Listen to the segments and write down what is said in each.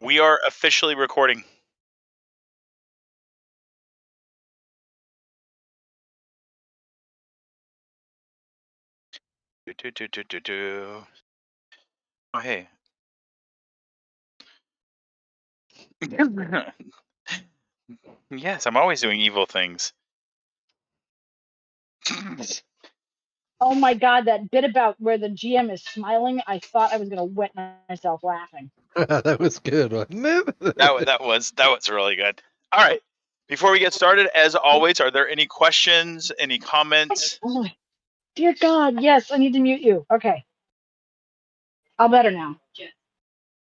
We are officially recording. Oh, hey. Yes, I'm always doing evil things. Oh my god, that bit about where the GM is smiling, I thought I was going to wet myself laughing. That was good, wasn't it? That was really good. All right. Before we get started, as always, are there any questions, any comments? Oh, dear God, yes, I need to mute you. Okay. I'll better now.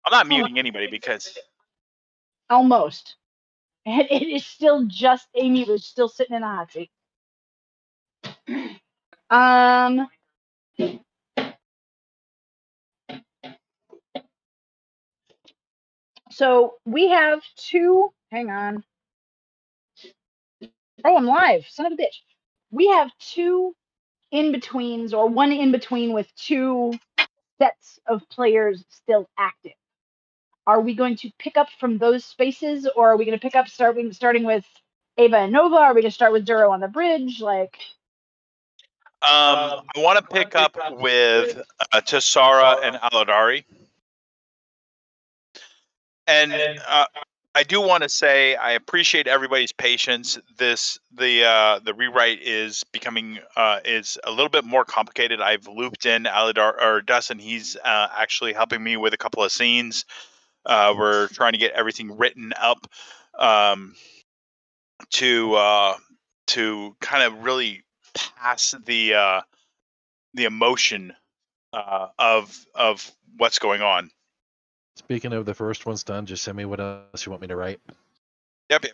I'm not muting anybody because... Almost. And it is still just Amy who's still sitting in the hot seat. So we have two, hang on. Oh, I'm live, son of a bitch. We have two in-betweens, or one in-between with two sets of players still active. Are we going to pick up from those spaces, or are we going to pick up starting with Ava and Nova? Are we going to start with Duro on the bridge? Like, I want to pick up with Tessara and Aladari. And I do want to say I appreciate everybody's patience. The rewrite is becoming is a little bit more complicated. I've looped in Aladar or Dustin. He's actually helping me with a couple of scenes. We're trying to get everything written up to kind of really pass the emotion of what's going on. Speaking of the first one's done, just send me what else you want me to write. Yep.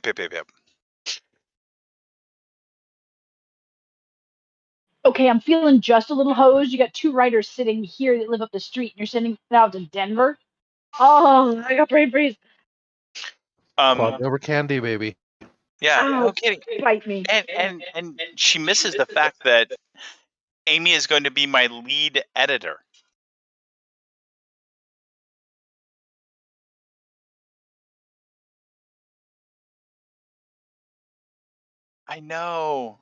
okay, I'm feeling just a little hosed. You got two writers sitting here that live up the street, and you're sending it out to Denver. Oh, I got brain freeze. Clogged over candy, baby. Yeah, Ow, no kidding. Bite me. And she misses the fact that Amy is going to be my lead editor. I know.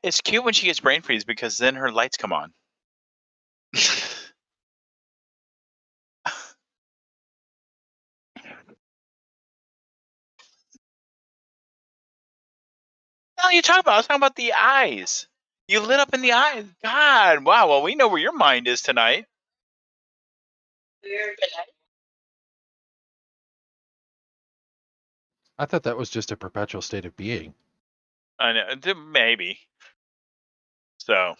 It's cute when she gets brain freeze because then her lights come on. What are you talking about? I was talking about the eyes. You lit up in the eyes. God, wow. Well, we know where your mind is tonight. I thought that was just a perpetual state of being. I know, maybe. So.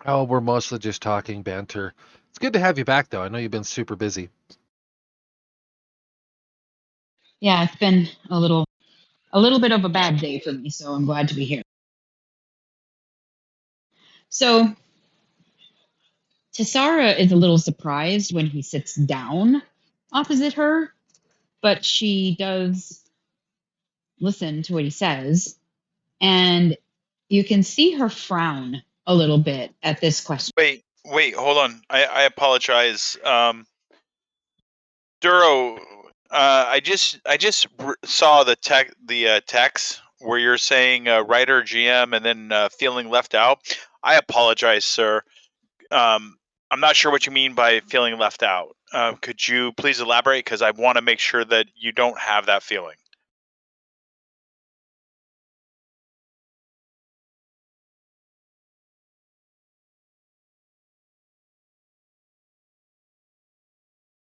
Oh, we're mostly just talking banter. It's good to have you back, though. I know you've been super busy. Yeah, it's been a little bit of a bad day for me, so I'm glad to be here. So Tessara is a little surprised when he sits down opposite her, but she does listen to what he says, and you can see her frown a little bit at this question. Wait, hold on. I apologize. Duro, I just saw the text where you're saying writer GM and then feeling left out. I apologize, sir. I'm not sure what you mean by feeling left out. Could you please elaborate? Because I want to make sure that you don't have that feeling.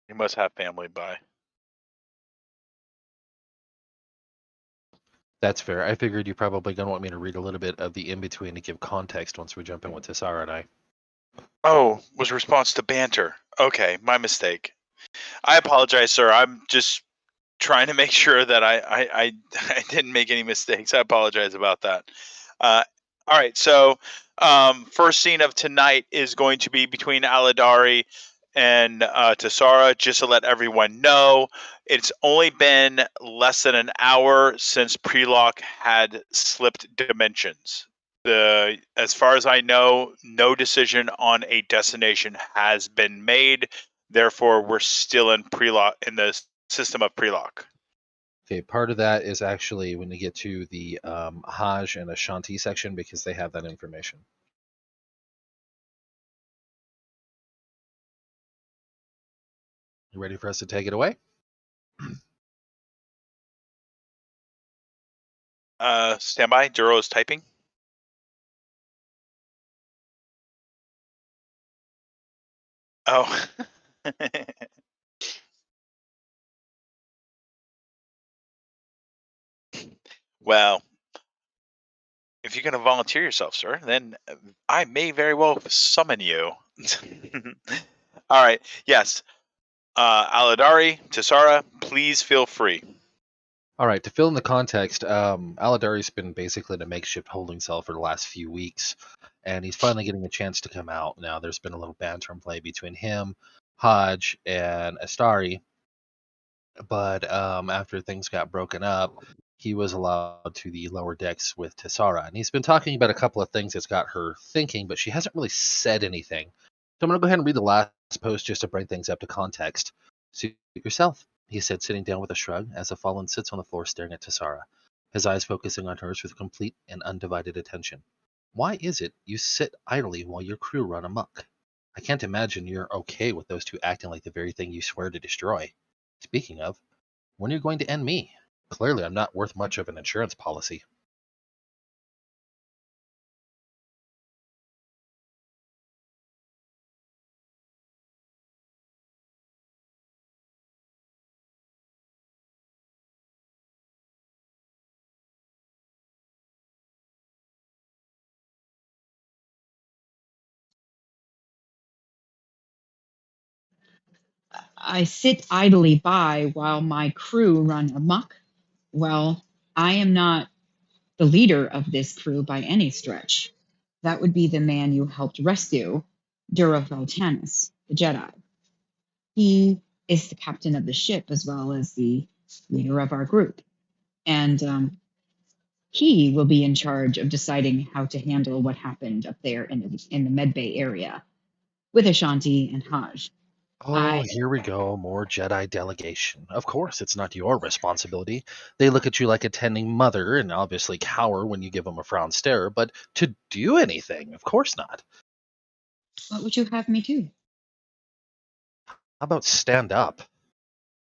You must have family by. That's fair. I figured you're probably going to want me to read a little bit of the in-between to give context once we jump in with Tessara and I. Oh, was response to banter. Okay, my mistake. I apologize, sir. I'm just trying to make sure that I didn't make any mistakes. I apologize about that. All right, so first scene of tonight is going to be between Aladari and Tassara. Just to let everyone know, it's only been less than an hour since Priloc had slipped dimensions. As far as I know, no decision on a destination has been made. Therefore, we're still in Priloc, in the system of Priloc. Okay, part of that is actually when you get to the Hajj and Ashanti section because they have that information. You ready for us to take it away? Stand by. Duro is typing. Oh. Well, if you're going to volunteer yourself, sir, then I may very well summon you. All right. Yes. Aladari, Tassara, please feel free. All right, to fill in the context, Aladari's been basically in a makeshift holding cell for the last few weeks, and he's finally getting a chance to come out. Now, there's been a little banter and play between him, Hodge, and Astari, but after things got broken up, he was allowed to the lower decks with Tessara, and he's been talking about a couple of things that's got her thinking, but she hasn't really said anything. So I'm going to go ahead and read the last post just to bring things up to context. Suit yourself, he said, sitting down with a shrug as the fallen sits on the floor staring at Tessara, his eyes focusing on hers with complete and undivided attention. Why is it you sit idly while your crew run amok? I can't imagine you're okay with those two acting like the very thing you swear to destroy. Speaking of, when are you going to end me? Clearly, I'm not worth much of an insurance policy. I sit idly by while my crew run amok. Well, I am not the leader of this crew by any stretch. That would be the man you helped rescue, Thel-Tanis, the Jedi. He is the captain of the ship as well as the leader of our group. And he will be in charge of deciding how to handle what happened up there in the Medbay area with Ashanti and Hajj. Oh, here we go. More Jedi delegation. Of course, it's not your responsibility. They look at you like a tending mother and obviously cower when you give them a frown stare, but to do anything, of course not. What would you have me do? How about stand up?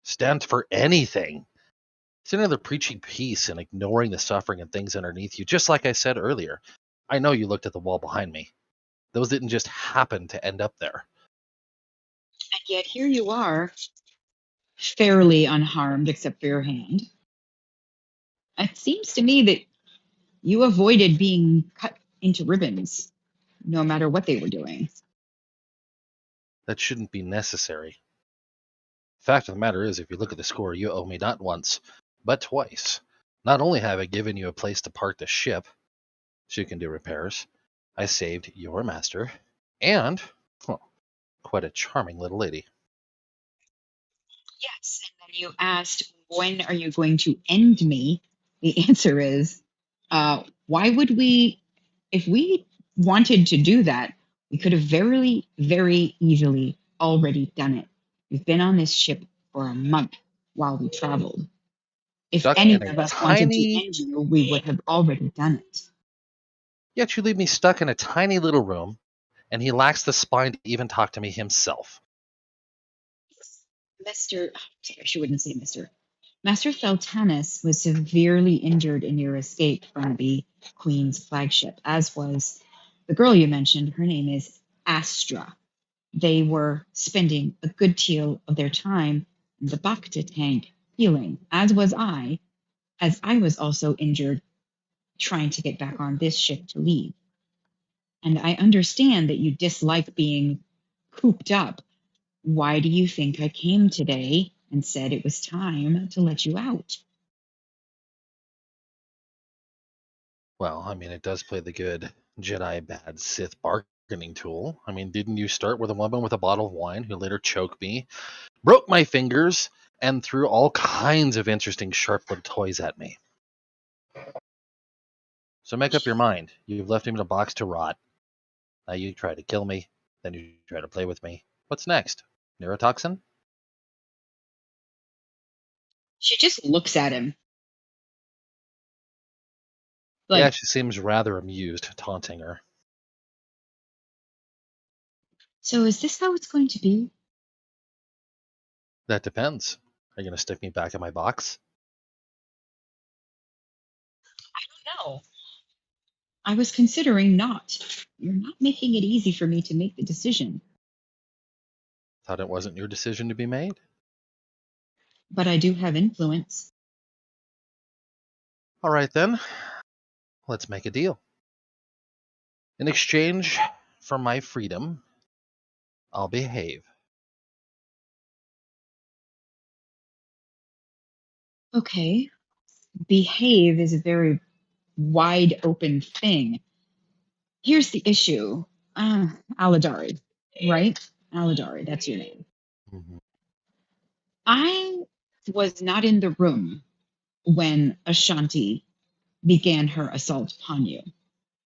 Stand for anything. Sitting there preaching peace and ignoring the suffering and things underneath you, just like I said earlier. I know you looked at the wall behind me. Those didn't just happen to end up there. And yet here you are, fairly unharmed except for your hand. It seems to me that you avoided being cut into ribbons, no matter what they were doing. That shouldn't be necessary. Fact of the matter is, if you look at the score, you owe me not once, but twice. Not only have I given you a place to park the ship, so you can do repairs, I saved your master, and, well, quite a charming little lady. Yes, and then you asked, when are you going to end me? The answer is, why would we, if we wanted to do that, we could have very, very easily already done it. We've been on this ship for a month while we traveled. If Stuck any in a of us wanted to tiny, end you, we would have already done it. yet you leave me stuck in a tiny little room, and he lacks the spine to even talk to me himself. Sorry, she wouldn't say Mr. Master Thel-Tanis was severely injured in your escape from the Queen's flagship, as was the girl you mentioned. Her name is Astra. They were spending a good deal of their time in the Bacta tank healing, as I was also injured trying to get back on this ship to leave. And I understand that you dislike being cooped up. Why do you think I came today and said it was time to let you out. Well, I mean, it does play the good Jedi bad Sith bargaining tool. I mean, didn't you start with a woman with a bottle of wine who later choked me, broke my fingers, and threw all kinds of interesting sharp little toys at me? So make up your mind. You've left him in a box to rot. Now you try to kill me, then you try to play with me. What's next? Neurotoxin? She just looks at him. Yeah, she seems rather amused, taunting her. So is this how it's going to be? That depends. Are you going to stick me back in my box? No. I was considering not. You're not making it easy for me to make the decision. Thought it wasn't your decision to be made? But I do have influence. All right then. Let's make a deal. In exchange for my freedom, I'll behave. Okay. Behave is a very wide open thing. Here's the issue. Aladari, right? Aladari, that's your name. Mm-hmm. I was not in the room when Ashanti began her assault upon you.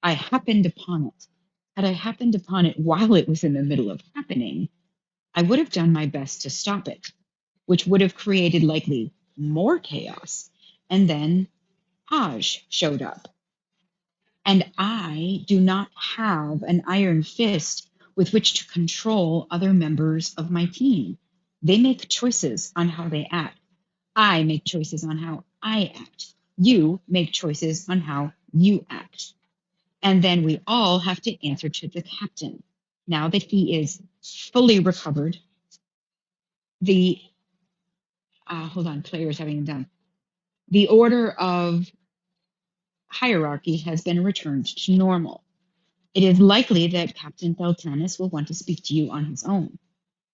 I happened upon it. Had I happened upon it while it was in the middle of happening, I would have done my best to stop it, which would have created likely more chaos. And then Haj showed up. And I do not have an iron fist with which to control other members of my team. They make choices on how they act. I make choices on how I act. You make choices on how you act. And then we all have to answer to the captain. Now that he is fully recovered, the hold on, players having him down. The order of hierarchy has been returned to normal. It is likely that Captain Thel-Tanis will want to speak to you on his own.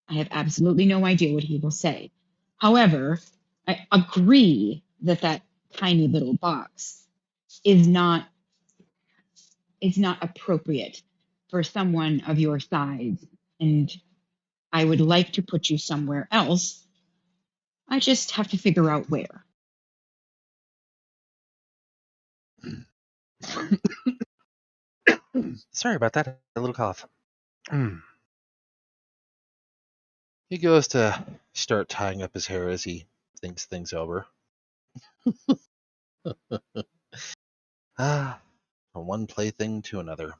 I have absolutely no idea what he will say. However, I agree that that tiny little box is not appropriate for someone of your size, and I would like to put you somewhere else. I just have to figure out where. Sorry about that. A little cough. He goes to start tying up his hair as he thinks things over. From one plaything to another.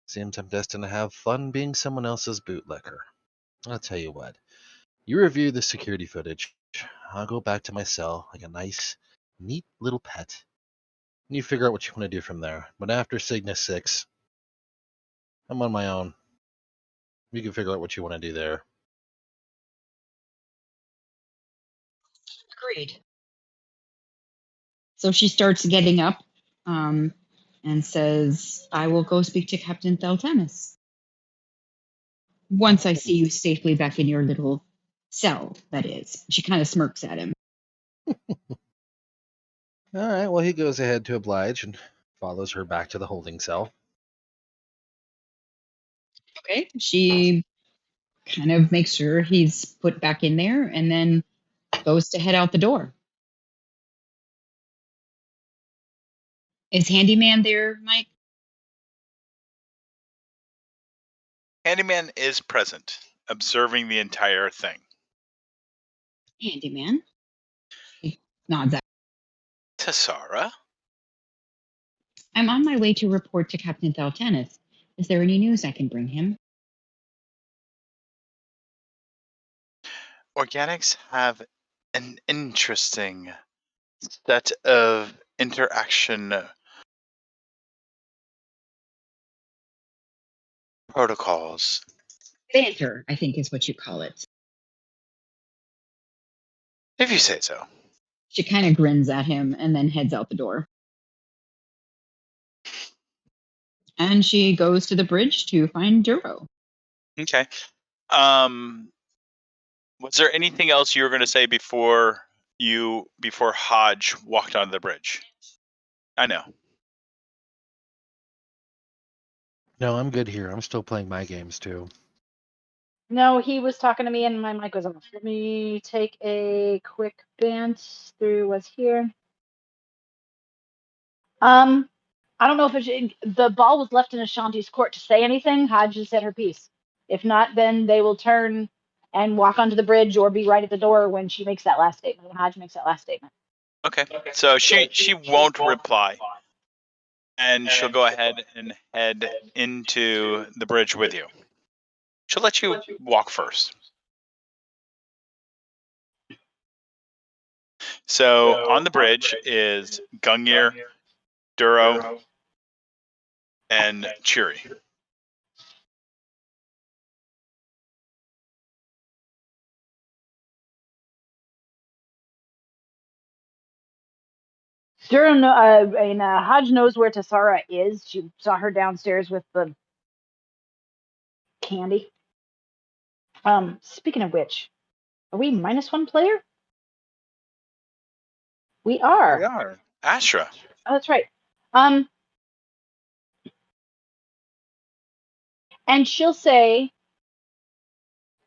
Seems I'm destined to have fun being someone else's bootlicker. I'll tell you what. You review the security footage. I'll go back to my cell like a nice, neat little pet. And you figure out what you want to do from there. But after Cygnus 6, I'm on my own. You can figure out what you want to do there. Agreed. So she starts getting up and says, I will go speak to Captain Thel-Tanis. Once I see you safely back in your little cell, that is. She kind of smirks at him. Alright, well, he goes ahead to oblige and follows her back to the holding cell. Okay. She kind of makes sure he's put back in there and then goes to head out the door. Is Handyman there, Mike? Handyman is present, observing the entire thing. Handyman. He nods at. Tessara? I'm on my way to report to Captain Thel-Tanis. Is there any news I can bring him? Organics have an interesting set of interaction protocols. Banter, I think is what you call it. If you say so. She kind of grins at him and then heads out the door. And she goes to the bridge to find Duro. Okay. Was there anything else you were going to say before Hodge walked onto the bridge? I know. No, I'm good here. I'm still playing my games too. No, he was talking to me and my mic was on. Let me take a quick glance through what's here. I don't know if the ball was left in Ashanti's court to say anything. Hodge has said her piece. If not, then they will turn and walk onto the bridge or be right at the door when she makes that last statement. When Hodge makes that last statement. Okay. So she won't reply, and she'll go ahead and head into the bridge with you. She'll let you walk first. So on the bridge is Gungnir, Duro, and Chiri. Durham, Hodge knows where Tassara is. She saw her downstairs with the candy. Speaking of which, are we -1 player? We are. We are. Astra. Oh, that's right. And she'll say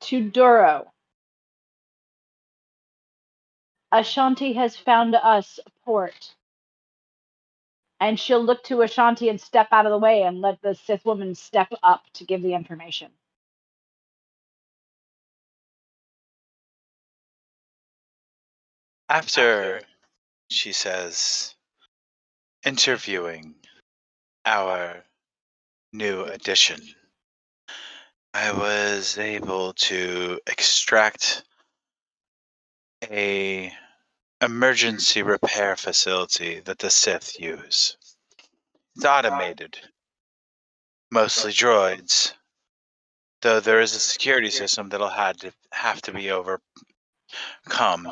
to Duro, Ashanti has found us a port. And she'll look to Ashanti and step out of the way and let the Sith woman step up to give the information. After, she says, interviewing our new addition, I was able to extract a emergency repair facility that the Sith use. It's automated, mostly droids, though there is a security system that'll have to be overcome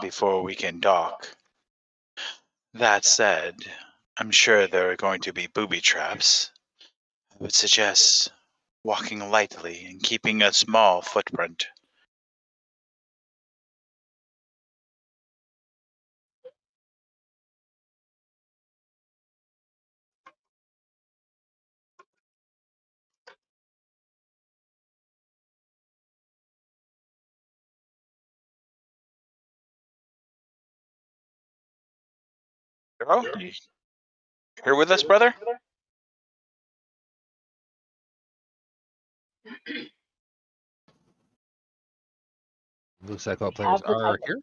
before we can dock. That said, I'm sure there are going to be booby traps. I would suggest walking lightly and keeping a small footprint. Oh, you here with us, brother? Looks like all We players have the are title. here.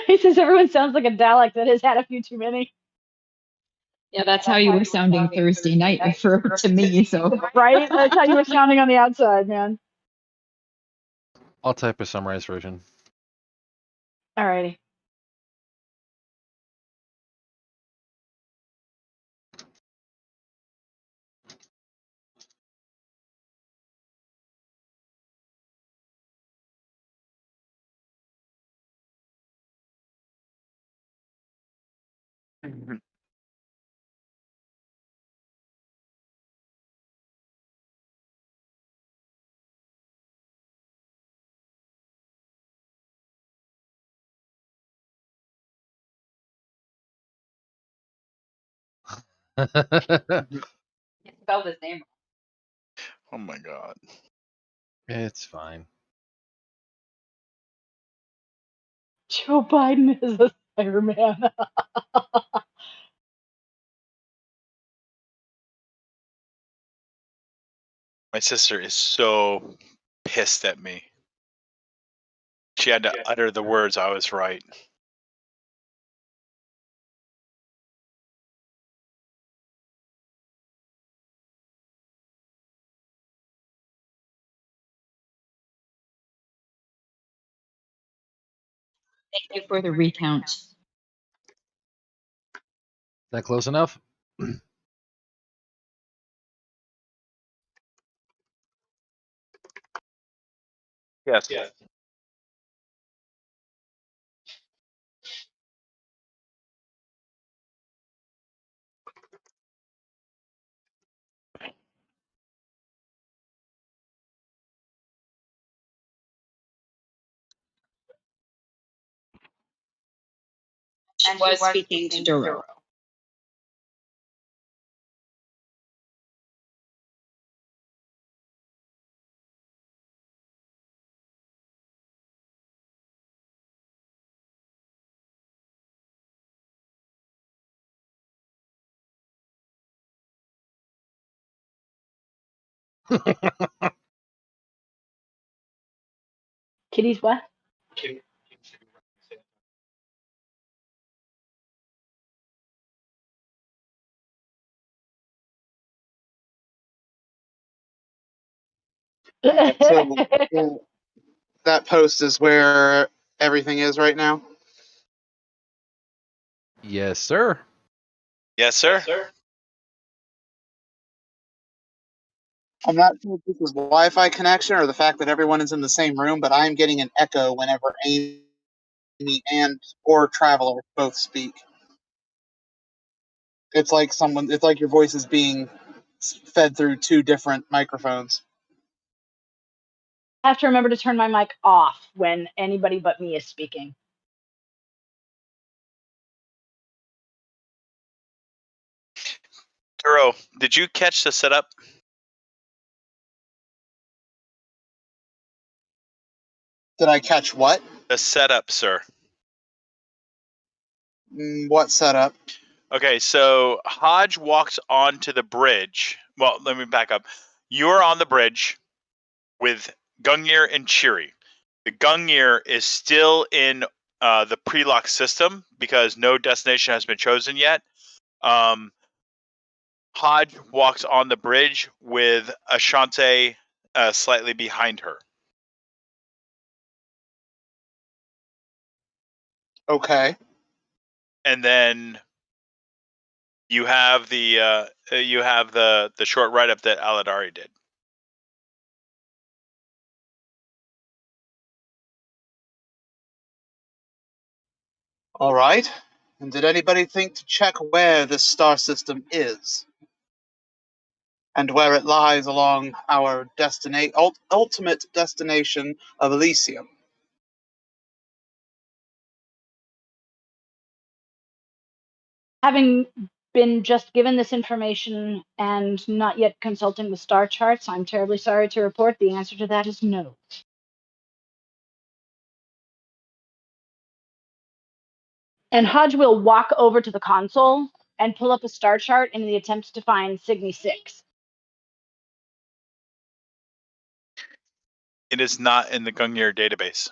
He says everyone sounds like a Dalek that has had a few too many. Yeah, that's how you were sounding Thursday night to me. So Right? That's how you were sounding on the outside, man. I'll type a summarized version. Alrighty. spelled his name. Oh my god. It's fine. Joe Biden is a fireman. My sister is so pissed at me. She had to utter the words I was right. Thank you for the recount. Is that close enough? Yes. She was speaking to Duro. Kitty's what? So that post is where everything is right now. Yes, sir. Yes, sir. I'm not sure if this is Wi-Fi connection or the fact that everyone is in the same room, but I'm getting an echo whenever Amy and or Traveler both speak. It's like your voice is being fed through two different microphones. I have to remember to turn my mic off when anybody but me is speaking. Duro, did you catch the setup? Did I catch what? The setup, sir. What setup? Okay, so Hodge walks onto the bridge. Well, let me back up. You're on the bridge with Gungnir and Cheery. The Gungnir is still in the Priloc system because no destination has been chosen yet. Hodge walks on the bridge with Ashante slightly behind her. Okay. And then you have the short write up that Aladari did. All right. And did anybody think to check where this star system is? And where it lies along our ultimate destination of Elysium? Having been just given this information and not yet consulting the star charts, I'm terribly sorry to report the answer to that is no. And Hodge will walk over to the console and pull up a star chart in the attempt to find Cygni 6. It is not in the Gungnir database.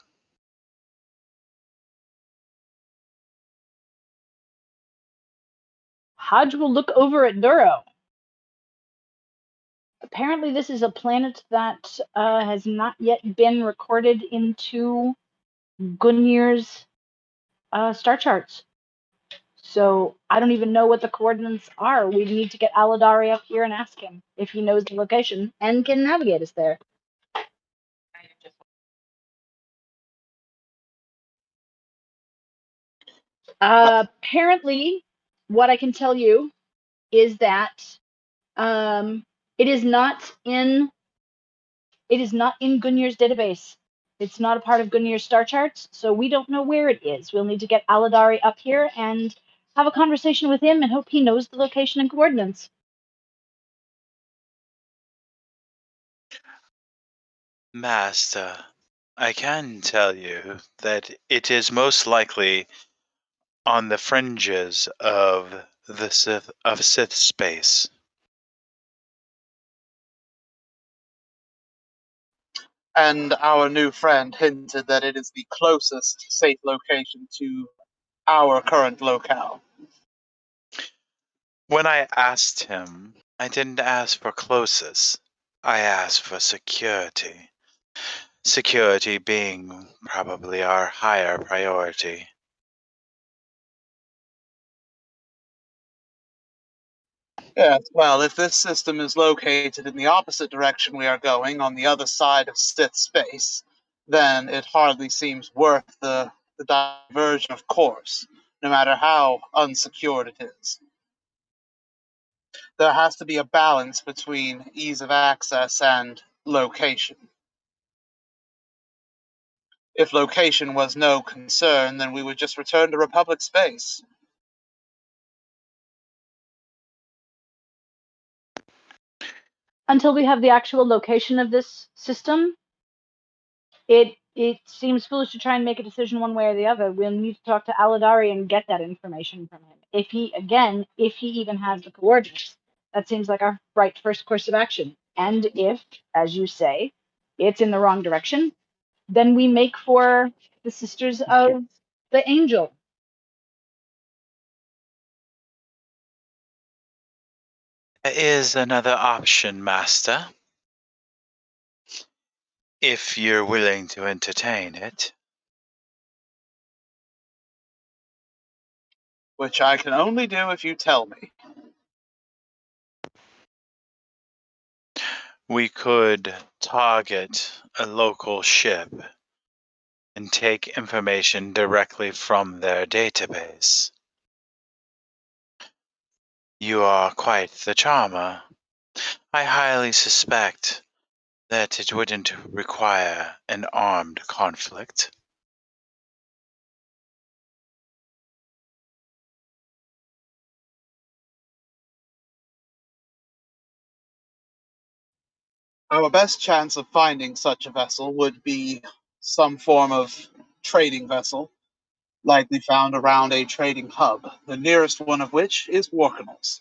Hodge will look over at Duro. Apparently, this is a planet that has not yet been recorded into Gungnir's star charts. So I don't even know what the coordinates are. We need to get Aladari up here and ask him if he knows the location and can navigate us there. Apparently, what I can tell you is that it is not in Gungnir's database. It's not a part of Gungnir's star charts, so we don't know where it is. We'll need to get Aladari up here and have a conversation with him and hope he knows the location and coordinates. Master, I can tell you that it is most likely on the fringes of the Sith space. And our new friend hinted that it is the closest safe location to our current locale. When I asked him, I didn't ask for closest. I asked for security. Security being probably our higher priority. Yes, well, if this system is located in the opposite direction we are going, on the other side of Sith space, then it hardly seems worth the diversion of course, no matter how unsecured it is. There has to be a balance between ease of access and location. If location was no concern, then we would just return to Republic space. Until we have the actual location of this system, it seems foolish to try and make a decision one way or the other. We'll need to talk to Aladari and get that information from him. If he even has the coordinates, that seems like our right first course of action. And if, as you say, it's in the wrong direction, then we make for the Sisters of the Angel. There is another option, Master. If you're willing to entertain it. Which I can only do if you tell me. We could target a local ship and take information directly from their database. You are quite the charmer. I highly suspect that it wouldn't require an armed conflict. Our best chance of finding such a vessel would be some form of trading vessel, likely found around a trading hub, the nearest one of which is Warkanals.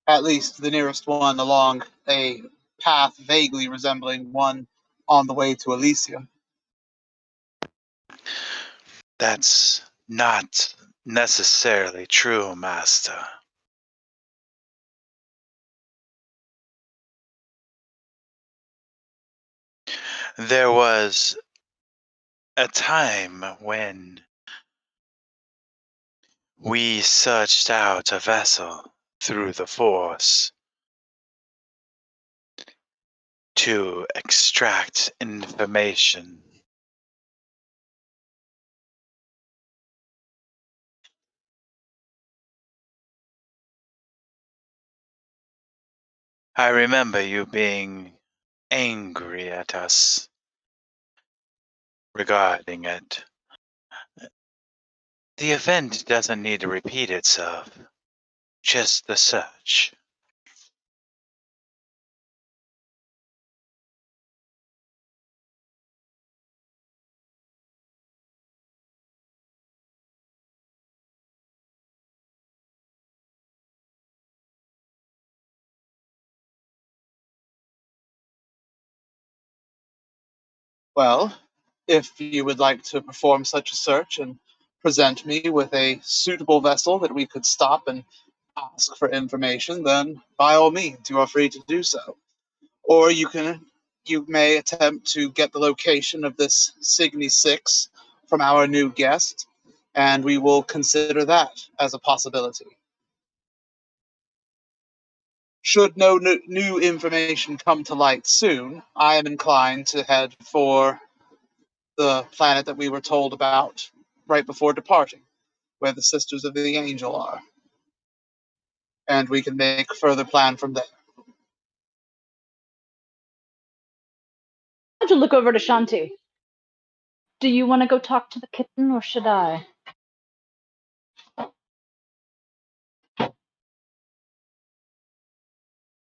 At least the nearest one along a path vaguely resembling one on the way to Elysium. That's not necessarily true, Master. There was a time when we searched out a vessel through the Force to extract information. I remember you being angry at us regarding it. The event doesn't need to repeat itself, just the search. Well, if you would like to perform such a search and present me with a suitable vessel that we could stop and ask for information, then by all means you are free to do so. Or you may attempt to get the location of this Cygni 6 from our new guest, and we will consider that as a possibility. Should no new information come to light soon, I am inclined to head for the planet that we were told about right before departing, where the Sisters of the Angel are. And we can make further plan from there. I have to look over to Shanti. Do you want to go talk to the kitten, or should I?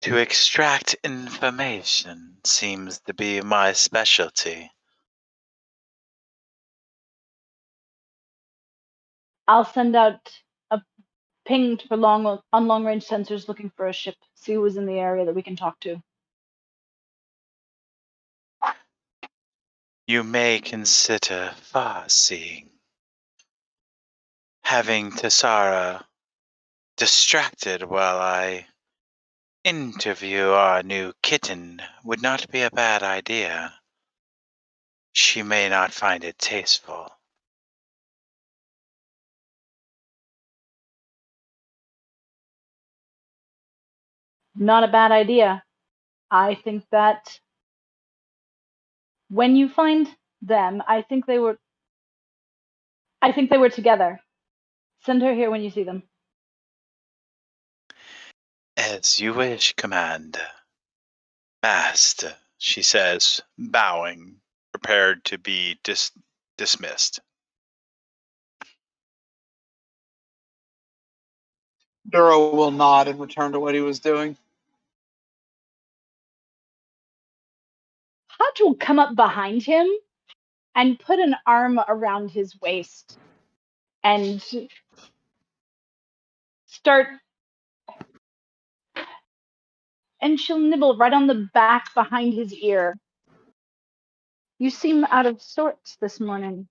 To extract information seems to be my specialty. I'll send out a ping for long range sensors looking for a ship. See who's in the area that we can talk to. You may consider far-seeing. Having Tassara distracted while I interview our new kitten would not be a bad idea. She may not find it tasteful. Not a bad idea. I think that When you find them, I think they were together. Send her here when you see them. As you wish, Command. Master, she says, bowing, prepared to be dismissed. Duro will nod and return to what he was doing. Hodge will come up behind him and put an arm around his waist and start, and she'll nibble right on the back behind his ear. You seem out of sorts this morning.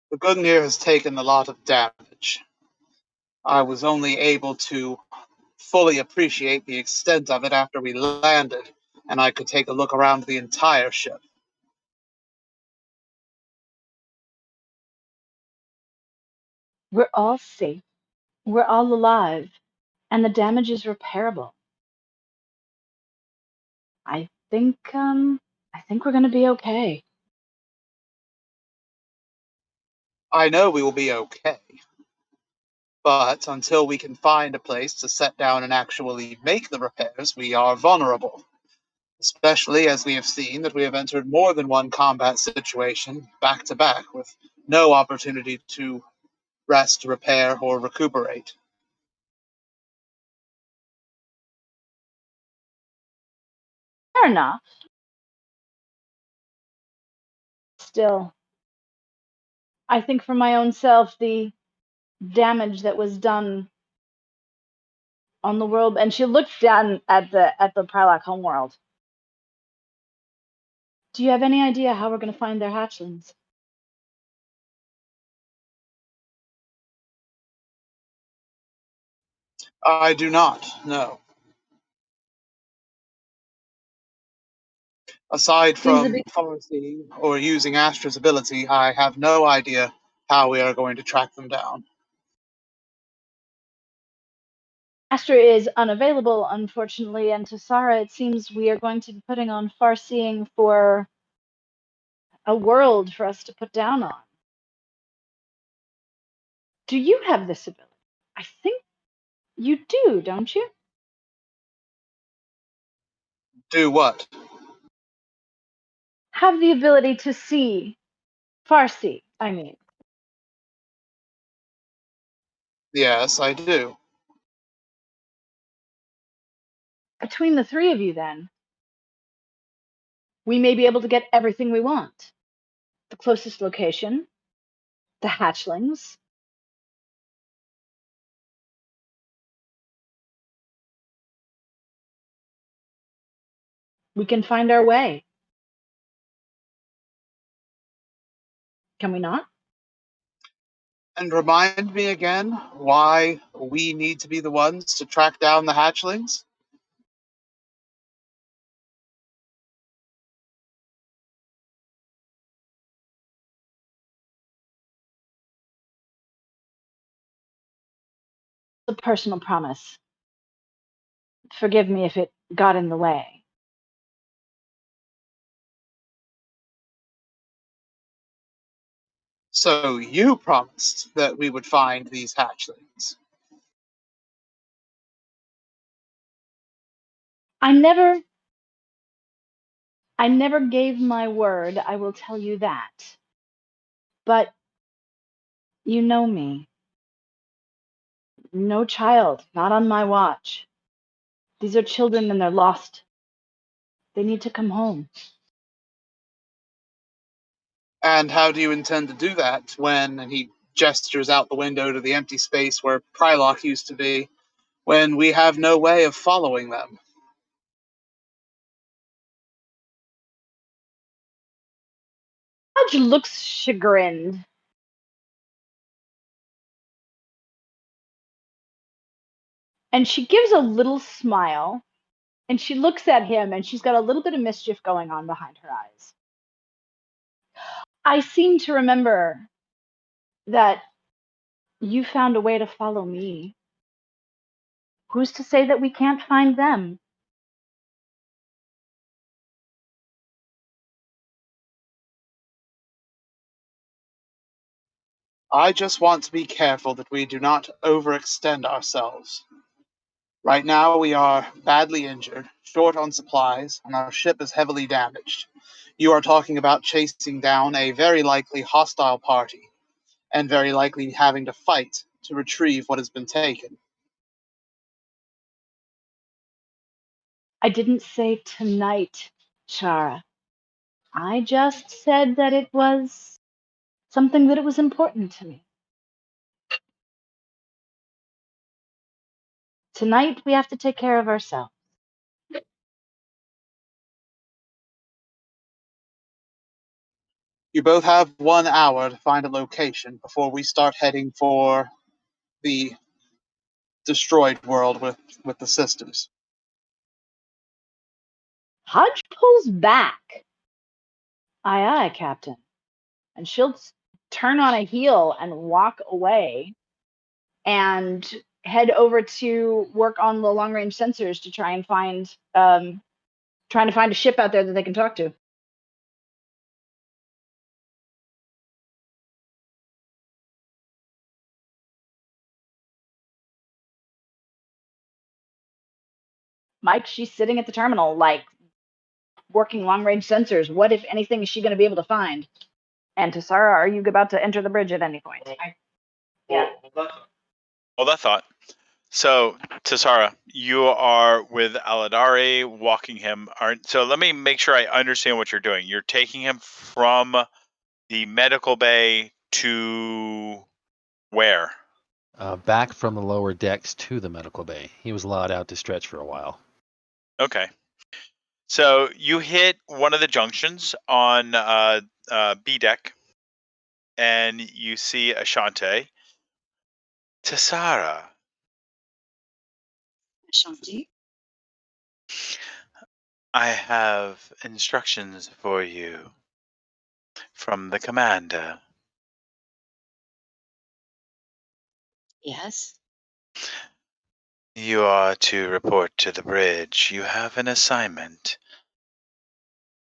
The Gungnir has taken a lot of damage. I was only able to fully appreciate the extent of it after we landed, and I could take a look around the entire ship. We're all safe. We're all alive. And the damage is repairable. I think we're gonna be okay. I know we will be okay. But until we can find a place to set down and actually make the repairs, we are vulnerable. Especially as we have seen that we have entered more than one combat situation back to back with no opportunity to rest, repair, or recuperate. Fair enough. Still, I think for my own self, the damage that was done on the world, and she looked down at the Priloc homeworld. Do you have any idea how we're going to find their hatchlings? I do not, no. Aside Seems to from be far-seeing or using Astra's ability, I have no idea how we are going to track them down. Astra is unavailable, unfortunately, and to Sara, it seems we are going to be putting on far-seeing for a world for us to put down on. Do you have this ability? I think you do, don't you? Do what? Have the ability to see, far-see, I mean. Yes, I do. Between the three of you, then, we may be able to get everything we want. The closest location, the hatchlings. We can find our way. Can we not? And remind me again why we need to be the ones to track down the hatchlings? A personal promise. Forgive me if it got in the way. So you promised that we would find these hatchlings. I never gave my word, I will tell you that. But you know me. No child, not on my watch. These are children and they're lost. They need to come home. And how do you intend to do that when, and he gestures out the window to the empty space where Priloc used to be, when we have no way of following them? Hodge looks chagrined. And she gives a little smile. And she looks at him and she's got a little bit of mischief going on behind her eyes. I seem to remember that you found a way to follow me. Who's to say that we can't find them? I just want to be careful that we do not overextend ourselves. Right now we are badly injured, short on supplies, and our ship is heavily damaged. You are talking about chasing down a very likely hostile party, and very likely having to fight to retrieve what has been taken. I didn't say tonight, Chara. I just said that it was something that it was important to me. Tonight, we have to take care of ourselves. You both have 1 hour to find a location before we start heading for the destroyed world with the sisters. Hudge pulls back. Aye, aye, Captain. And she'll turn on a heel and walk away and head over to work on the long range sensors to try and find trying to find a ship out there that they can talk to. Mike, she's sitting at the terminal, like working long range sensors. What, if anything, is she going to be able to find? And Tassara, are you about to enter the bridge at any point? Yeah. Hold that thought. So, Tassara, you are with Aladari, walking him. So let me make sure I understand what you're doing. You're taking him from the medical bay to where? Back from the lower decks to the medical bay. He was allowed out to stretch for a while. Okay. So you hit one of the junctions on B deck, and you see Ashante. Tassara, Shanti? I have instructions for you from the commander. Yes. You are to report to the bridge. You have an assignment,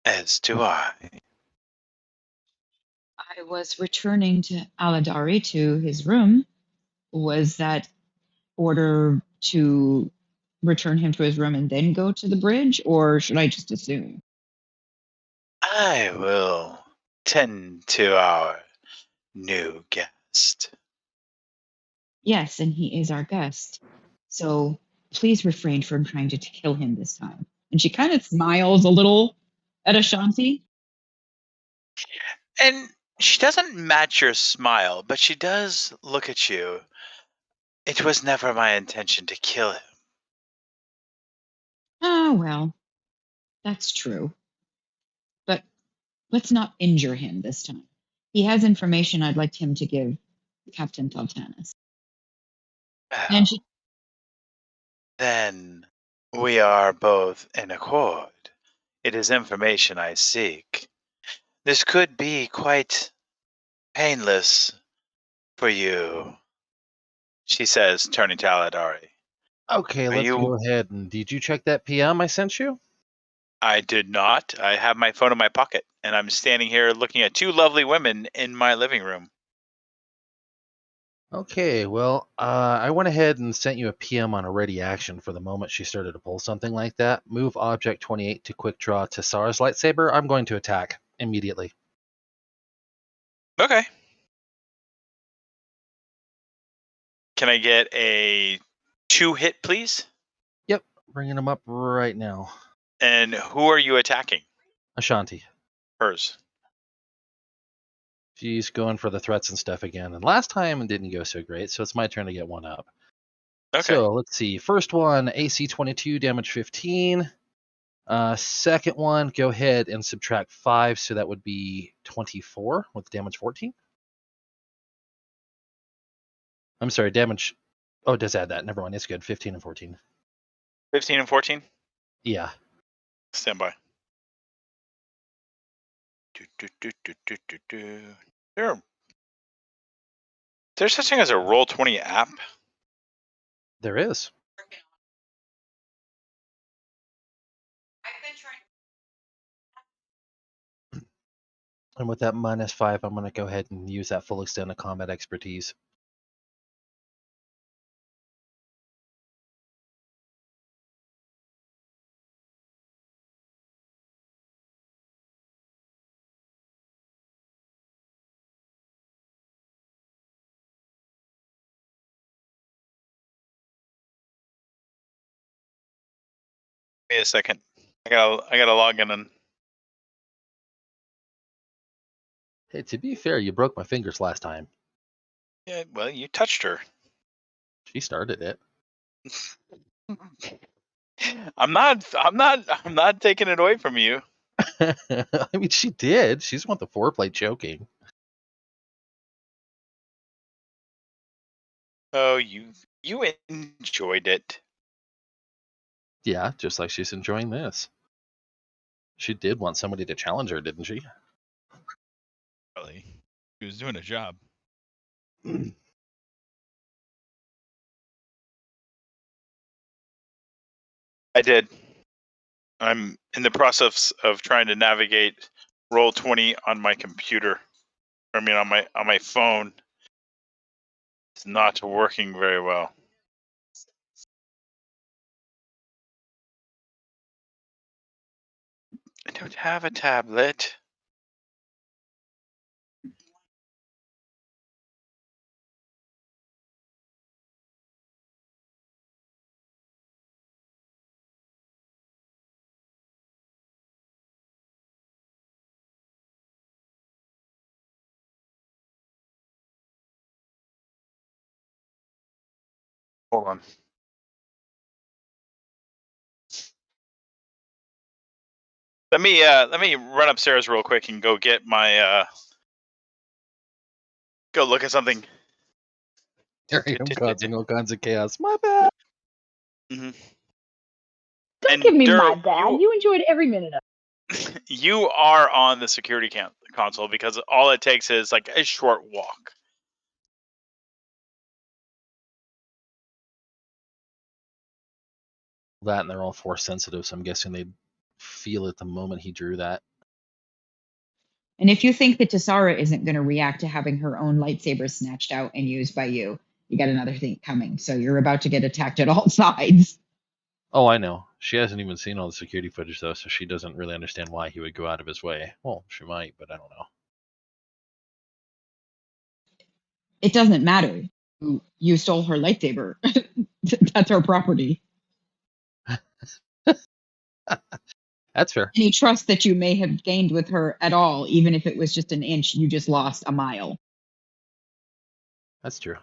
as do I. I was returning to Aladari to his room. Was that order to return him to his room and then go to the bridge, or should I just assume? I will tend to our new guest. Yes, and he is our guest. So please refrain from trying to kill him this time. And she kind of smiles a little at Ashanti. And she doesn't match your smile, but she does look at you. It was never my intention to kill him. Ah, well, that's true. But let's not injure him this time. He has information I'd like him to give Captain Thel-Tanis. And Well, she, then we are both in accord. It is information I seek. This could be quite painless for you, she says, turning to Aladari. Okay, Are let's you? go ahead. And did you check that PM I sent you? I did not. I have my phone in my pocket, and I'm standing here looking at two lovely women in my living room. Okay, well, I went ahead and sent you a PM on a ready action for the moment she started to pull something like that. Move object 28 to quick draw Tassara's lightsaber. I'm going to attack immediately. Okay. Can I get a 2-hit, please? Yep, bringing him up right now. And who are you attacking? Ashanti. Hers. She's going for the threats and stuff again. And last time it didn't go so great, so it's my turn to get one up. Okay. So let's see. First one, AC 22, damage 15. Second one, go ahead and subtract 5, so that would be 24 with damage 14. I'm sorry, damage. Oh, it does add that. Never mind. It's good. 15 and 14. 15 and 14? Yeah. Stand by. There, there's such thing as a Roll20 app? There is. And with that -5, I'm going to go ahead and use that full extent of combat expertise. Wait a second. I gotta log in and Hey, to be fair, you broke my fingers last time. yeah. Well, you touched her. She started it. I'm not taking it away from you. I mean, she did. She's want the foreplay choking. Oh, you enjoyed it. Yeah, just like she's enjoying this. She did want somebody to challenge her, didn't she? Really, she was doing a job. I did. I'm in the process of trying to navigate Roll20 on my computer. I mean, on my phone. It's not working very well. I don't have a tablet. Hold on. Let me run upstairs real quick and go get my go look at something. Here I am causing all kinds of chaos. My bad. Mhm. Don't And give me Duro, my bad. You enjoyed every minute of it. you are on the security console because all it takes is like a short walk. That and they're all force sensitive, so I'm guessing they'd feel it the moment he drew that. And if you think that Tasara isn't going to react to having her own lightsaber snatched out and used by you, you got another thing coming. So you're about to get attacked at all sides. Oh, I know. She hasn't even seen all the security footage, though, so she doesn't really understand why he would go out of his way. Well, she might, but I don't know. It doesn't matter. You stole her lightsaber. That's her property. That's fair. Any trust that you may have gained with her at all, even if it was just an inch, you just lost a mile. That's true.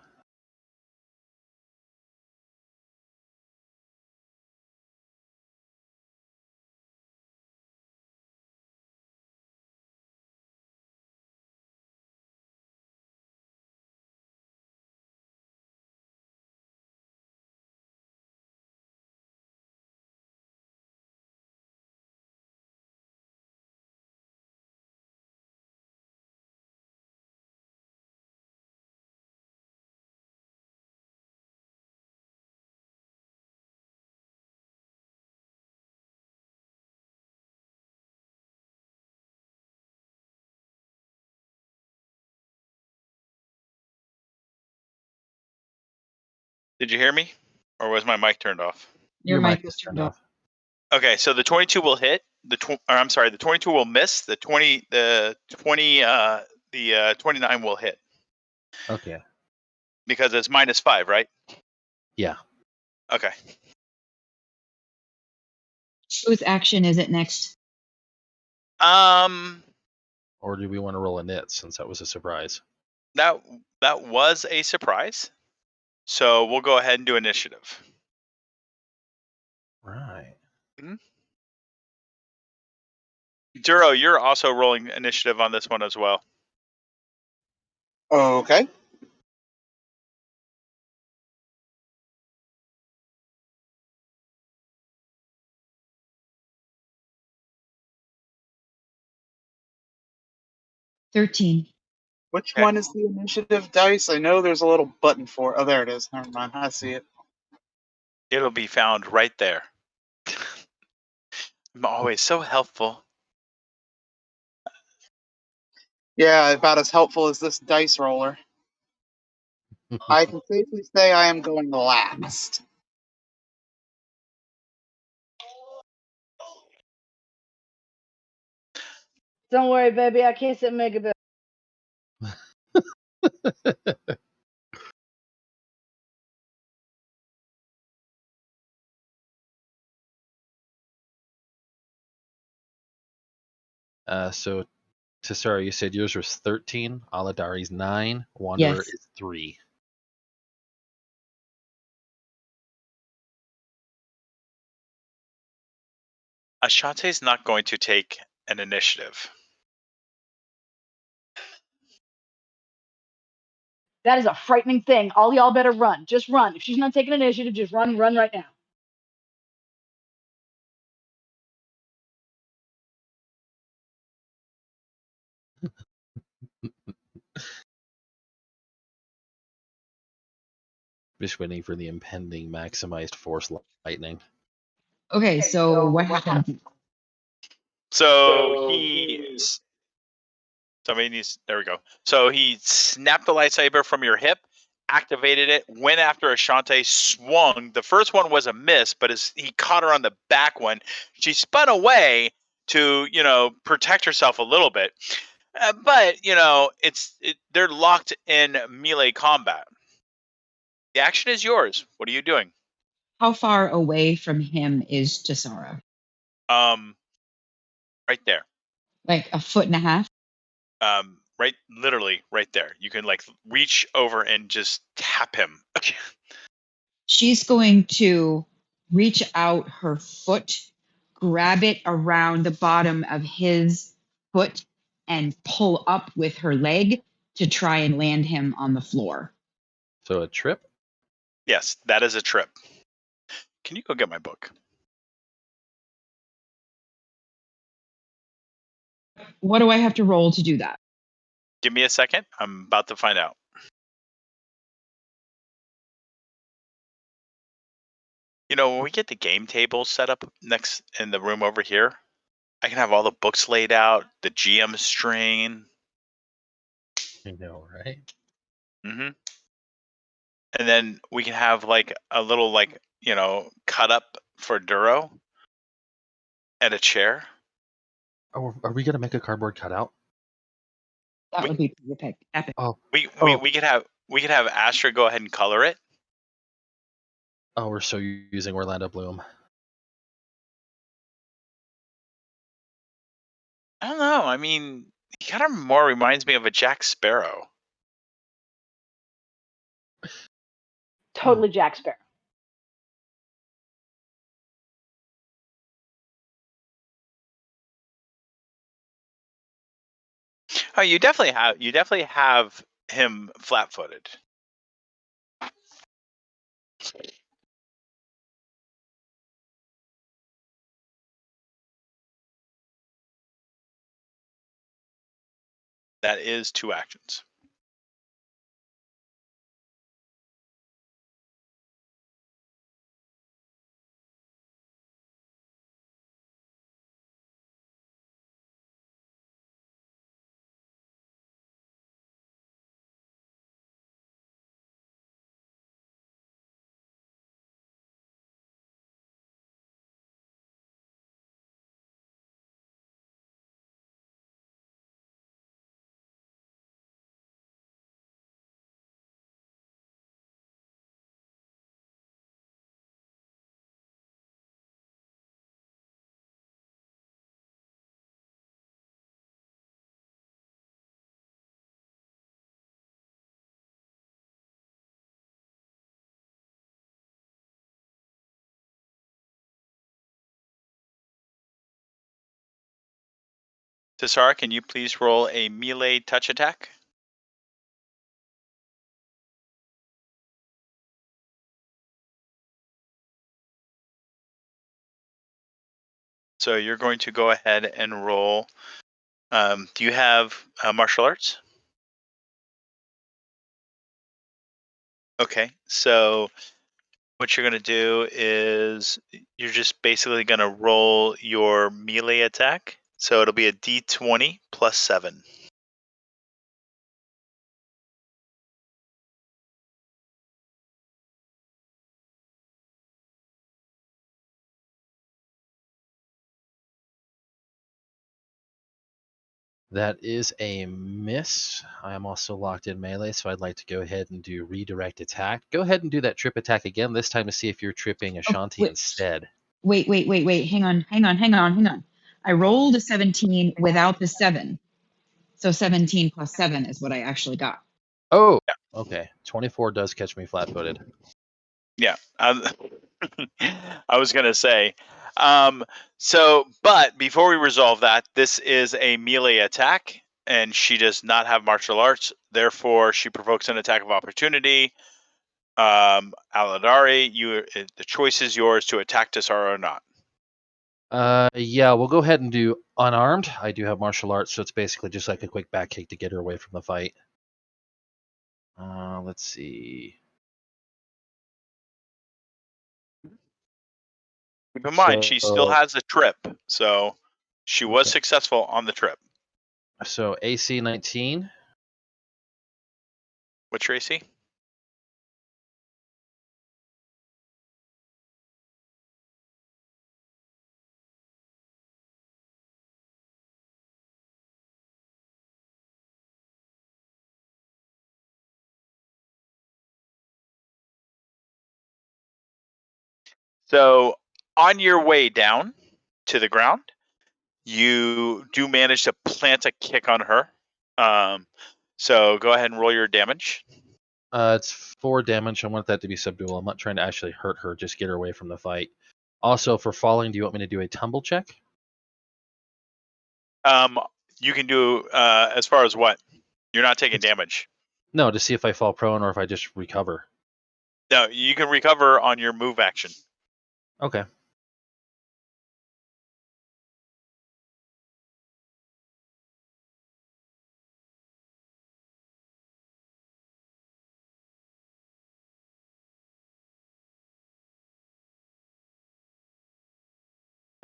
Did you hear me, or was my mic turned off? Your mic mic was is turned off. Okay, so the 22 will hit. I'm sorry, the 22 will miss. The 29 will hit Okay. because it's -5, right? Yeah. Okay. Whose action is it next? Or do we want to roll a nit since that was a surprise? That was a surprise. So we'll go ahead and do initiative. Right. Duro, you're also rolling initiative on this one as well. Okay. $13. Which Okay. one is the initiative dice? I know there's a little button for it. Oh, there it is. Never mind. I see it. It'll be found right there. I'm always so helpful. Yeah, about as helpful as this dice roller. I can safely say I am going last. Don't worry, baby. I can't sit megabit. So, Tisara, you said yours was 13, Aladari's 9, Wanderer Yes. is 3. Ashante's not going to take an initiative. That is a frightening thing. All y'all better run. Just run. If she's not taking initiative, just run right now. Just waiting for the impending maximized force lightning. Okay, so what happened? So somebody needs. There we go. So he snapped the lightsaber from your hip, activated it, went after Ashante, swung. The first one was a miss, but as he caught her on the back one, she spun away to protect herself a little bit. But they're locked in melee combat. The action is yours. What are you doing? How far away from him is Tisara? Right there. Like a foot and a half? Literally right there. You can reach over and just tap him. She's going to reach out her foot, grab it around the bottom of his foot, and pull up with her leg to try and land him on the floor. So a trip? Yes, that is a trip. Can you go get my book? What do I have to roll to do that? Give me a second. I'm about to find out. When we get the game table set up next in the room over here, I can have all the books laid out, the GM string. I know, right? Mm-hmm. And then we can have a little cut up for Duro and a chair. Oh, are we gonna make a cardboard cutout? That would be epic. Oh, We could have Astra go ahead and color it. oh, we're so using Orlando Bloom. I don't know. I mean, he kind of more reminds me of a Jack Sparrow. Totally Jack Sparrow. Oh, you definitely have him flat-footed. That is 2 actions. Tisara, can you please roll a melee touch attack? So you're going to go ahead and roll. Do you have martial arts? Okay, so what you're going to do is you're just basically going to roll your melee attack. So it'll be a d20 plus 7. That is a miss. I am also locked in melee, so I'd like to go ahead and do redirect attack. Go ahead and do that trip attack again, this time to see if you're tripping Ashanti instead. Wait. Hang on. I rolled a 17 without the 7. So 17 plus 7 is what I actually got. Oh, okay. 24 does catch me flat-footed. Yeah. I was going to say. But before we resolve that, this is a melee attack, and she does not have martial arts. Therefore, she provokes an attack of opportunity. Aladari, the choice is yours to attack Tisara or not. Yeah, we'll go ahead and do unarmed. I do have martial arts, so it's basically just like a quick back kick to get her away from the fight. Let's see. Keep in mind, she still has a trip, so she was Okay. successful on the trip. So AC 19. What's your AC? So on your way down to the ground, you do manage to plant a kick on her. So go ahead and roll your damage. It's 4 damage. I want that to be subdual. I'm not trying to actually hurt her, just get her away from the fight. Also, for falling, do you want me to do a tumble check? You can do as far as what? You're not taking damage. No, to see if I fall prone or if I just recover. No, you can recover on your move action. Okay.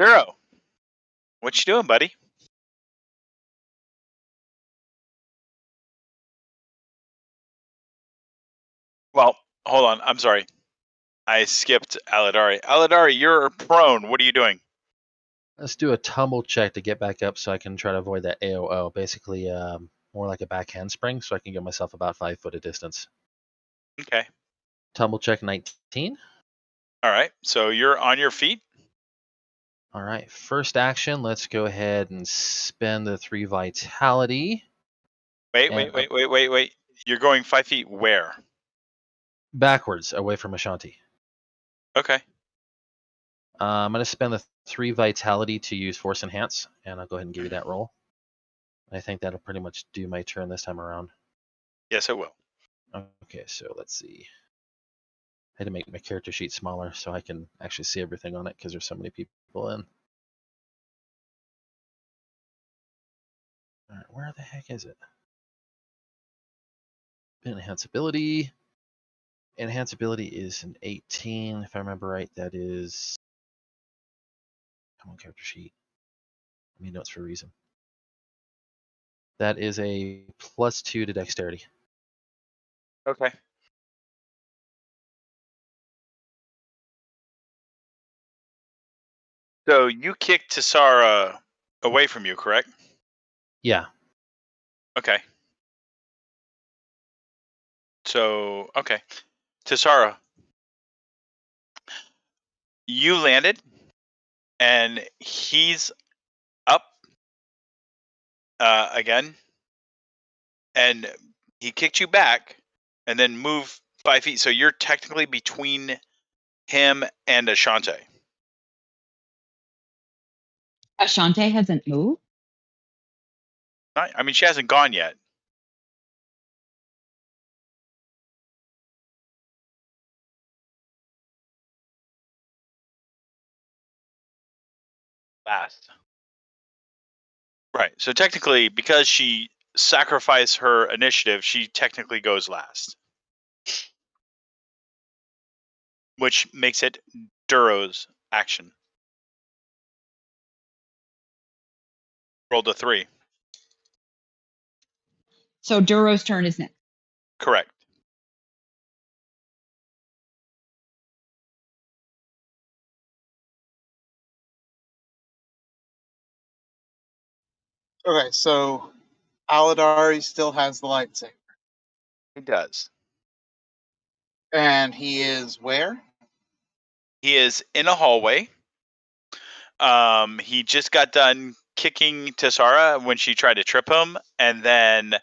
Zero. What you doing, buddy? Well, hold on. I'm sorry. I skipped Aladari. Aladari, you're prone. What are you doing? Let's do a tumble check to get back up so I can try to avoid that AOO. Basically, more like a back handspring so I can get myself about 5 foot of distance. Okay. Tumble check 19. All right. So you're on your feet. All right. First action, let's go ahead and spend the 3 vitality. Wait. You're going 5 feet where? Backwards, away from Ashanti. Okay. I'm going to spend the 3 vitality to use Force Enhance, and I'll go ahead and give you that roll. I think that'll pretty much do my turn this time around. Yes, it will. Okay, so let's see. I had to make my character sheet smaller so I can actually see everything on it because there's so many people in. All right, where the heck is it? Enhanceability. Enhanceability is an 18. If I remember right, that is... Come on, character sheet. I mean notes for a reason. That is a +2 to dexterity. Okay. So you kicked Tisara away from you, correct? Yeah. Okay. So, okay. Tisara, you landed, and he's up again, and he kicked you back, and then moved 5 feet. So you're technically between him and Ashante. Ashante hasn't moved? I mean, she hasn't gone yet. Last. Right. So technically, because she sacrificed her initiative, she technically goes last, which makes it Duro's action. Rolled a 3. So Duro's turn is next. Correct. Okay, so Aladari still has the lightsaber. He does. And he is where? He is in a hallway. He just got done kicking Tessara when she tried to trip him, and then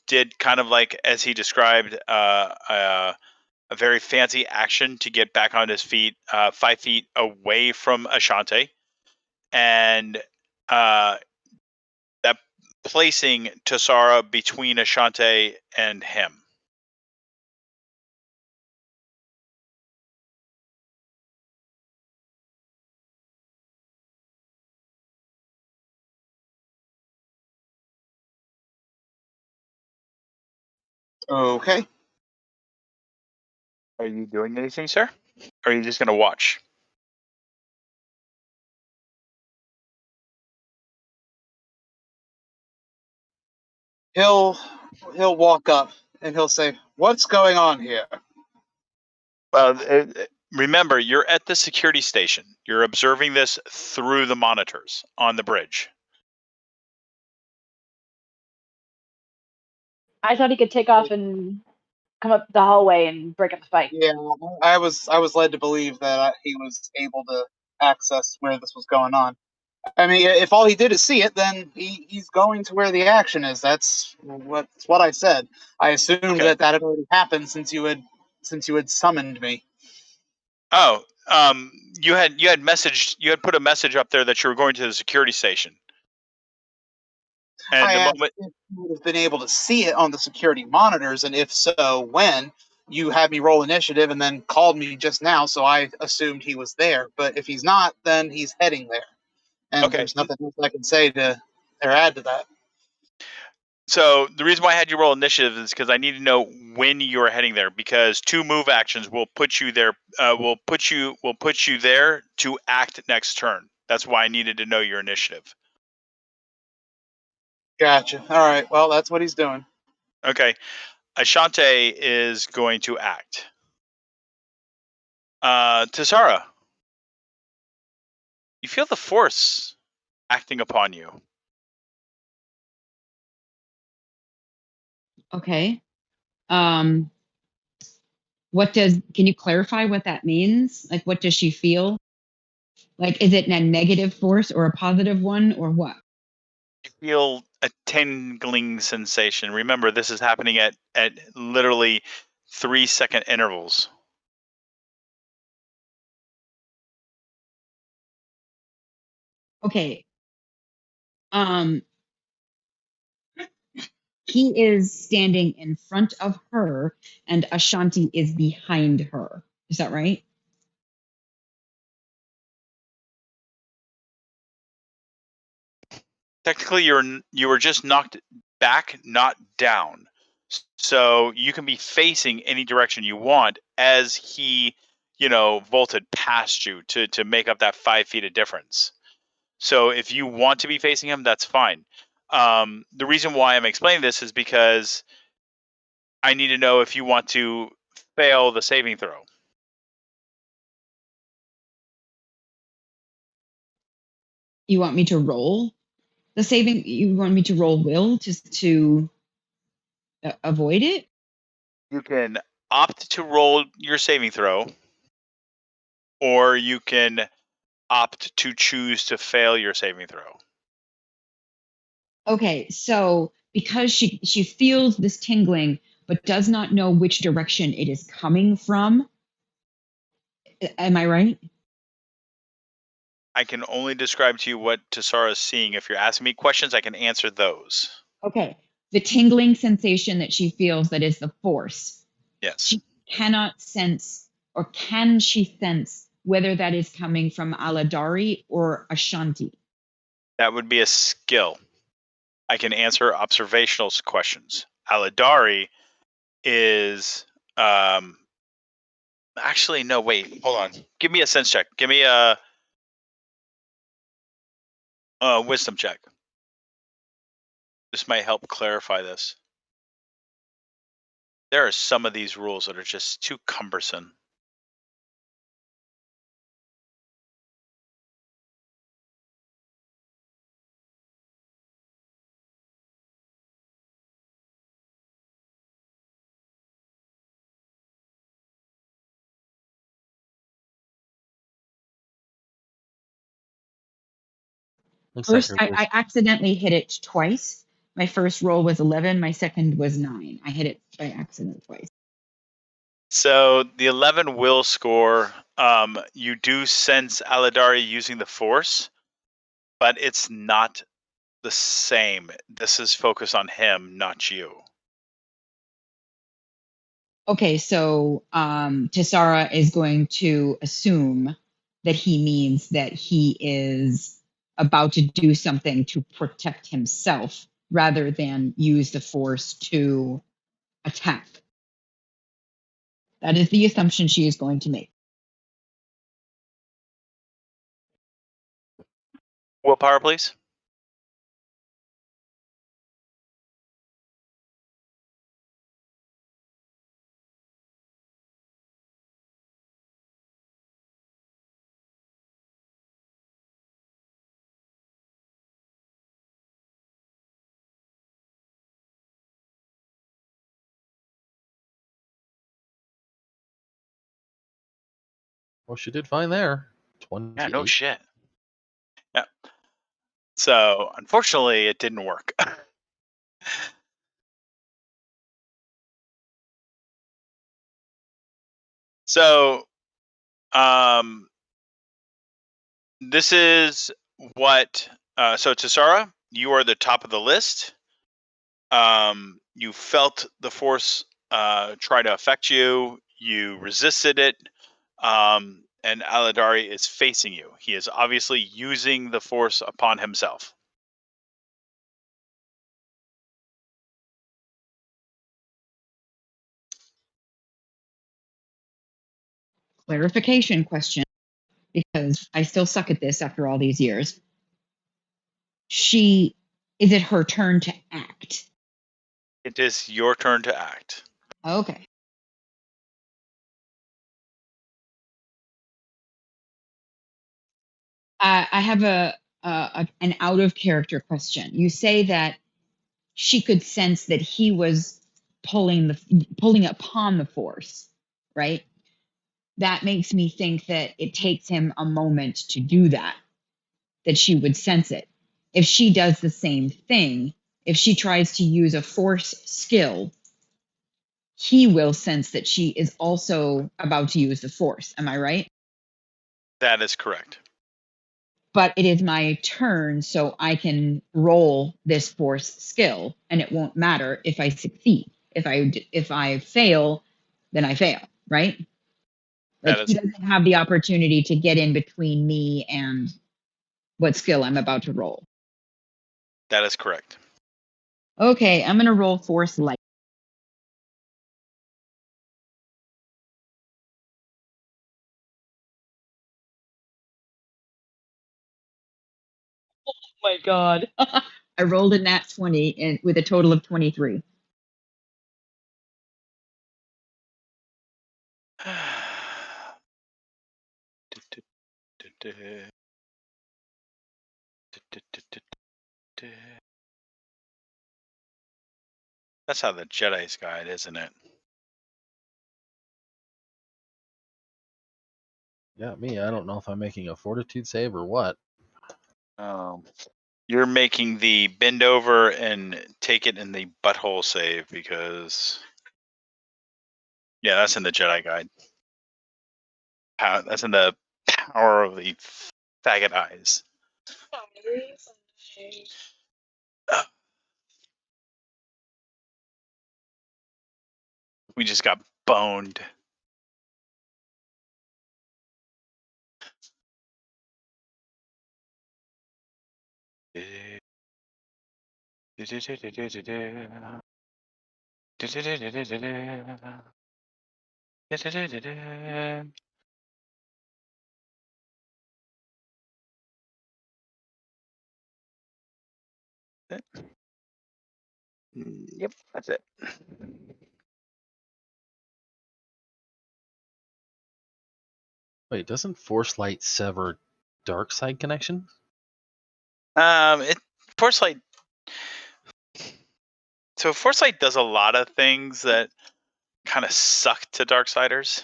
did kind of like, as he described, a very fancy action to get back on his feet, 5 feet away from Ashante, and that placing Tessara between Ashante and him. Okay. Are you doing anything, sir? Or are you just going to watch? He'll walk up and he'll say, "What's going on here?" Well, remember, you're at the security station. You're observing this through the monitors on the bridge. I thought he could take off and come up the hallway and break up the fight. Yeah, I was led to believe that he was able to access where this was going on. I mean, if all he did is see it, then he's going to where the action is. That's what I said. I assumed Okay. that had already happened since you had summoned me. Oh, you had put a message up there that you were going to the security station. And I the asked moment if you would have been able to see it on the security monitors, and if so, when. You had me roll initiative and then called me just now, so I assumed he was there. But if he's not, then he's heading there. And Okay. there's nothing else I can say to or add to that. So the reason why I had you roll initiative is because I need to know when you are heading there, because 2 move actions will put you there. Will put you there to act next turn. That's why I needed to know your initiative. Gotcha. All right. Well, that's what he's doing. Okay. Ashante is going to act. Tessara, you feel the force acting upon you. Okay. Can you clarify what that means? Like, what does she feel? Like, is it a negative force or a positive one or what? You feel a tingling sensation. Remember, this is happening at literally 3-second intervals. Okay. Um, he is standing in front of her and Ashanti is behind her. Is that right? Technically, you were just knocked back, not down. So you can be facing any direction you want as he, vaulted past you to make up that 5 feet of difference. So if you want to be facing him, that's fine. The reason why I'm explaining this is because I need to know if you want to fail the saving throw. You want me to roll the saving? You want me to roll will just to avoid it? You can opt to roll your saving throw, or you can opt to choose to fail your saving throw. Okay, so because she feels this tingling but does not know which direction it is coming from. Am I right? I can only describe to you what Tessara is seeing. If you're asking me questions, I can answer those. Okay. The tingling sensation that she feels, that is the force. Yes. She cannot sense, or can she sense whether that is coming from Aladari or Ashanti? That would be a skill. I can answer observational questions. Aladari is actually no, wait, hold on. Give me a sense check. Give me a wisdom check. This might help clarify this. There are some of these rules that are just too cumbersome. Looks like First, her I accidentally hit it twice. My first roll was 11. My second was 9. I hit it by accident twice. So the 11 will score. You do sense Aladari using the Force, but it's not the same. This is focused on him, not you. Okay, so Tessara is going to assume that he means that he is about to do something to protect himself rather than use the force to attack. That is the assumption she is going to make. Willpower, please. Well, she did fine there. Yeah, 28. no shit. Yeah. So unfortunately, it didn't work. So, this is what. So Tessara, you are the top of the list. You felt the force try to affect you. You resisted it. And Aladari is facing you. He is obviously using the force upon himself. Clarification question, because I still suck at this after all these years. Is it her turn to act? It is your turn to act. Okay. I have an out of character question. You say that she could sense that he was pulling upon the force, right? That makes me think that it takes him a moment to do that, that she would sense it. If she does the same thing, if she tries to use a force skill, he will sense that she is also about to use the force. Am I right? That is correct. But it is my turn, so I can roll this force skill, and it won't matter if I succeed. If I fail, then I fail, right? Like, That he is doesn't have the opportunity to get in between me and what skill I'm about to roll. correct. Okay, I'm gonna roll force light. Oh my god. I rolled a nat 20 and with a total of 23. That's how the Jedi's guide, isn't it? Yeah, me. I don't know if I'm making a fortitude save or what. You're making the bend over and take it in the butthole save because, yeah, that's in the Jedi guide. That's in the power of the faggot eyes. We just got boned. Yep, that's it. Wait, doesn't Force Light sever dark side connection? Foresight. So Foresight does a lot of things that kind of suck to Darksiders.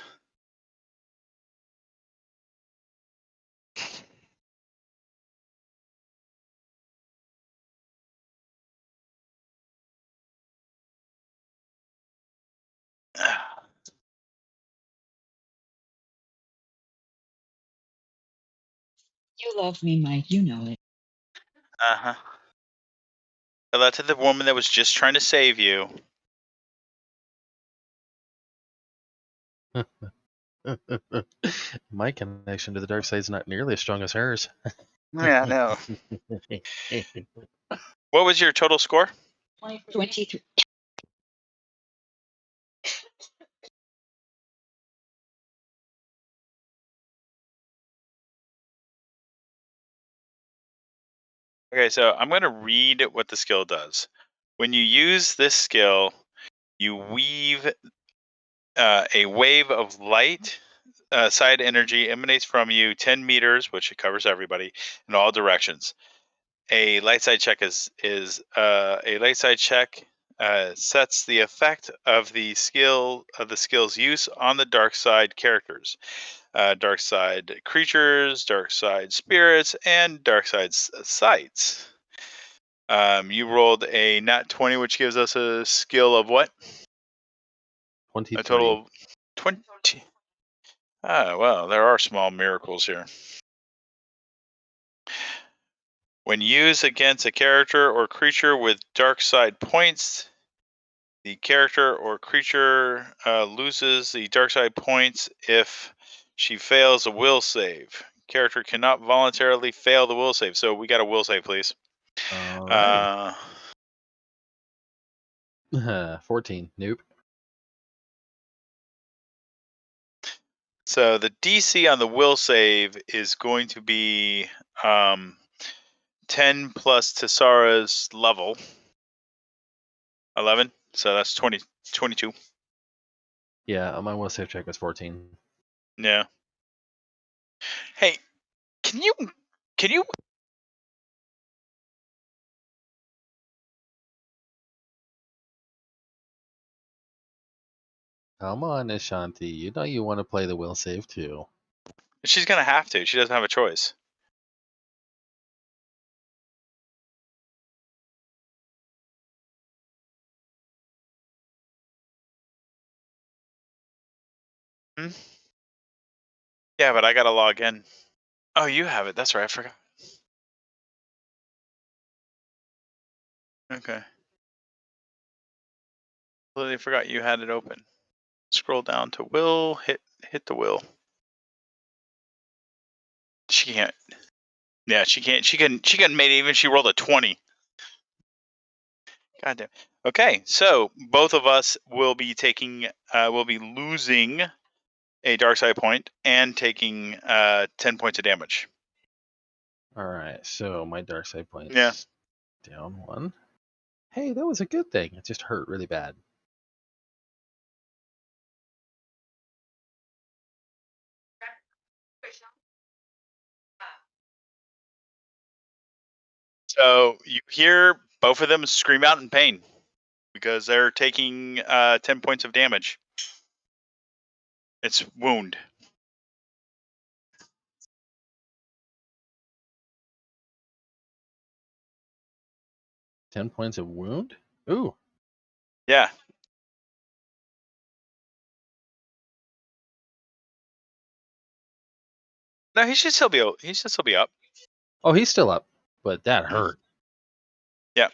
You love me, Mike. You know it. Uh-huh. Tell that to the woman that was just trying to save you. My connection to the dark side is not nearly as strong as hers. Yeah, I know. What was your total score? 23. Okay, so I'm going to read what the skill does. When you use this skill, you weave a wave of light side energy emanates from you 10 meters, which it covers everybody, in all directions. A light side check is a light side check sets the effect of the skill's use on the dark side characters, dark side creatures, dark side spirits, and dark side sites. You rolled a nat 20, which gives us a skill of what? 23. A total of 20. Ah, well, there are small miracles here. When used against a character or creature with dark side points, the character or creature loses the dark side points if she fails a will save. Character cannot voluntarily fail the will save. So we got a will save, please. All right. 14. Nope. So the DC on the will save is going to be 10 plus Tessara's level. 11. So that's 22. Yeah, my will save check was 14. Yeah. Hey, can you Come on, Ashanti. You know you want to play the will save too. She's going to have to. She doesn't have a choice. Hmm? Yeah, but I got to log in. Oh, you have it. That's right. I forgot. Okay. Completely forgot you had it open. Scroll down to will, hit the will. She can't. Yeah, she can't. She couldn't made it even if she rolled a 20. God damn. Okay, so both of us will be taking will be losing a dark side point and taking 10 points of damage. All right, so my dark side points Yeah. down 1. Hey, that was a good thing. It just hurt really bad. So you hear both of them scream out in pain because they're taking 10 points of damage. It's wound. Ten points of wound? Ooh. Yeah. No, he should still be up. Oh, he's still up, but that hurt. Yeah.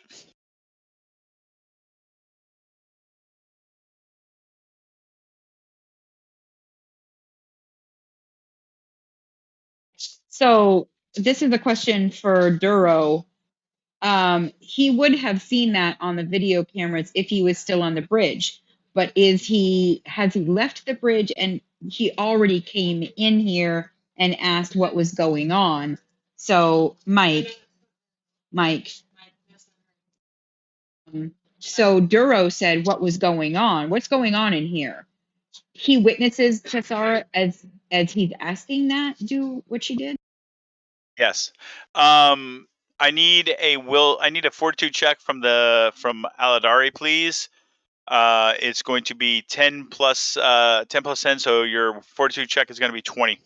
So this is a question for Duro. He would have seen that on the video cameras if he was still on the bridge. But has he left the bridge and he already came in here and asked what was going on? So Mike, so Duro said what was going on. What's going on in here? He witnesses Cesara as he's asking that do what she did. Yes. I need a fortitude check from Aladari, please. It's going to be 10 plus 10, so your fortitude check is going to be 20.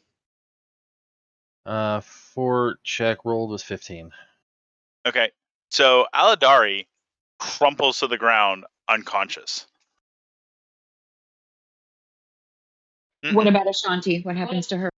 For check rolled was 15. Okay. So Aladari crumples to the ground unconscious. What about Ashanti? What happens to her?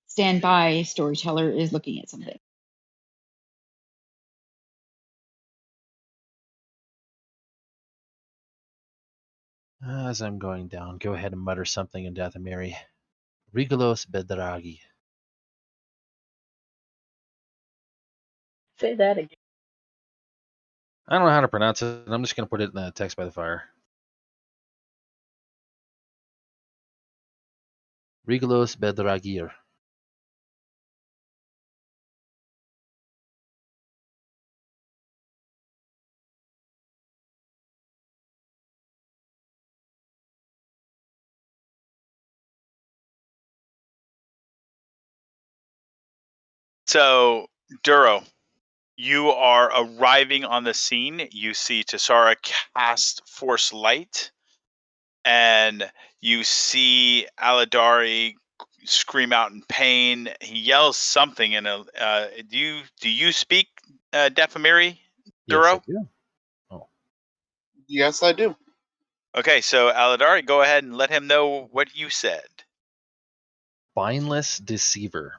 Stand by, storyteller is looking at something. As I'm going down, go ahead and mutter something in Dathomiri. Regalos bedragi. Say that again. I don't know how to pronounce it. I'm just going to put it in the text by the fire. Regalos bedragir. So, Duro, you are arriving on the scene. You see Tassara cast Force Light, and you see Aladari scream out in pain. He yells something in a. Do you speak Dathomiri, Yes, I Duro? do. Oh. Yes, I do. Okay, so Aladari, go ahead and let him know what you said. Spineless deceiver.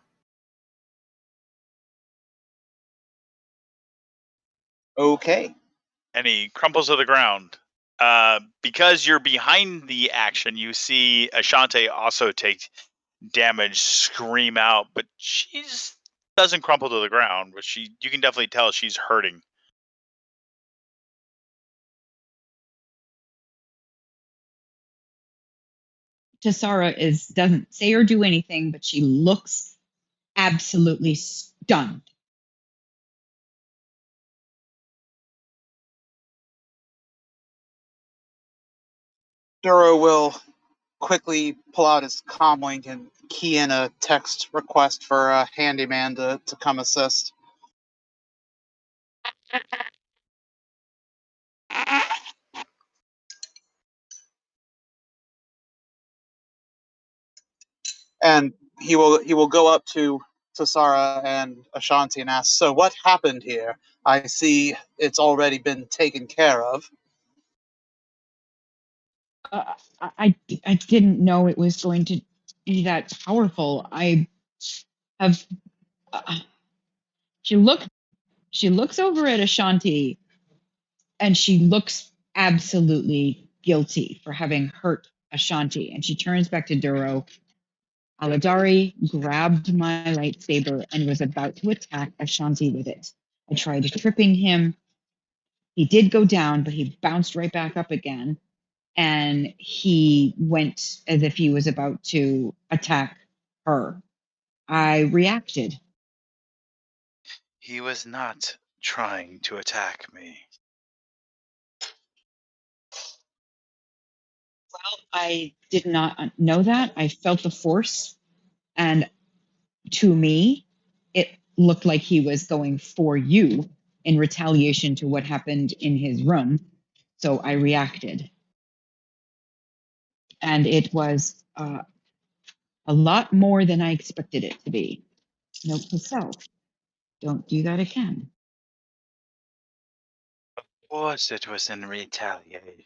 Okay. And he crumples to the ground. Because you're behind the action, you see Ashante also take damage, scream out, but she's doesn't crumple to the ground, but you can definitely tell she's hurting. Tassara doesn't say or do anything, but she looks absolutely stunned. Duro will quickly pull out his comlink and key in a text request for a handyman to come assist. And he will go up to Tassara and Ashanti and ask, "So what happened here? I see it's already been taken care of." I didn't know it was going to be that powerful. I have. Uh, she looks over at Ashanti, and she looks absolutely guilty for having hurt Ashanti. And she turns back to Duro. Aladari grabbed my lightsaber and was about to attack Ashanti with it. I tried tripping him. He did go down, but he bounced right back up again. And he went as if he was about to attack her. I reacted. He was not trying to attack me. Well, I did not know that. I felt the force, and to me, it looked like he was going for you in retaliation to what happened in his room. So I reacted. And it was a lot more than I expected it to be. Note to self, don't do that again. Of course, it was in retaliation.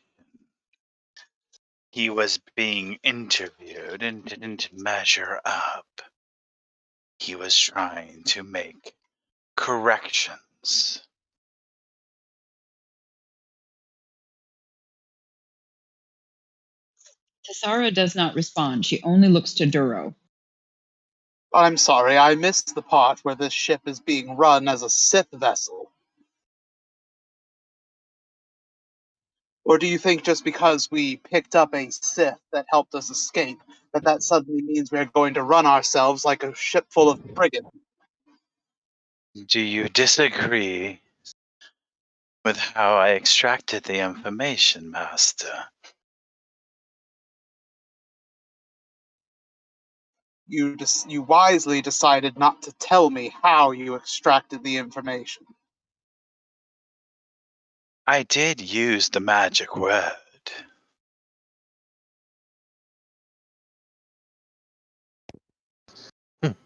He was being interviewed and didn't measure up. He was trying to make corrections. Tassara does not respond. She only looks to Duro. I'm sorry, I missed the part where this ship is being run as a Sith vessel. Or do you think just because we picked up a Sith that helped us escape, that suddenly means we're going to run ourselves like a ship full of brigands? Do you disagree with how I extracted the information, Master? You wisely decided not to tell me how you extracted the information. I did use the magic word. That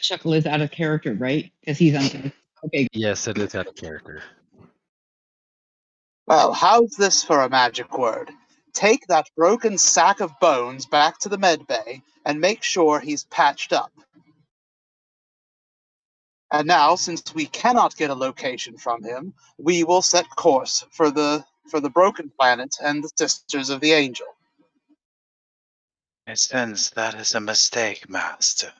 chuckle is out of character, right? Because he's undead. Okay. Yes, it is out of character. Well, how's this for a magic word? Take that broken sack of bones back to the med bay and make sure he's patched up. And now, since we cannot get a location from him, we will set course for the broken planet and the Sisters of the Angel. I sense that is a mistake, Master.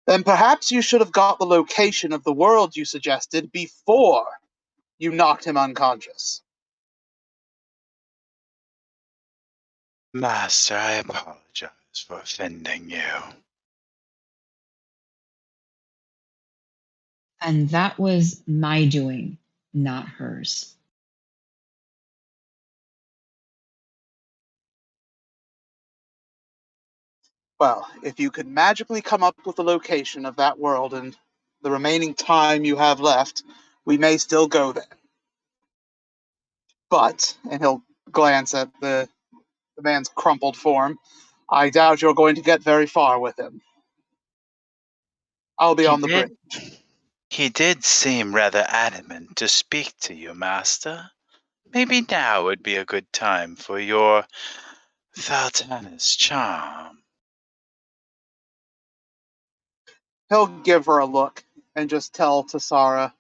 Then perhaps you should have got the location of the world you suggested before you knocked him unconscious. Master, I apologize for offending you. And that was my doing, not hers. Well, if you could magically come up with the location of that world in the remaining time you have left, we may still go there. But, and he'll glance at the man's crumpled form, I doubt you're going to get very far with him. I'll be on the bridge. He did seem rather adamant to speak to you, Master. Maybe now would be a good time for your Thel-Tanis charm. He'll give her a look and just tell Tassara,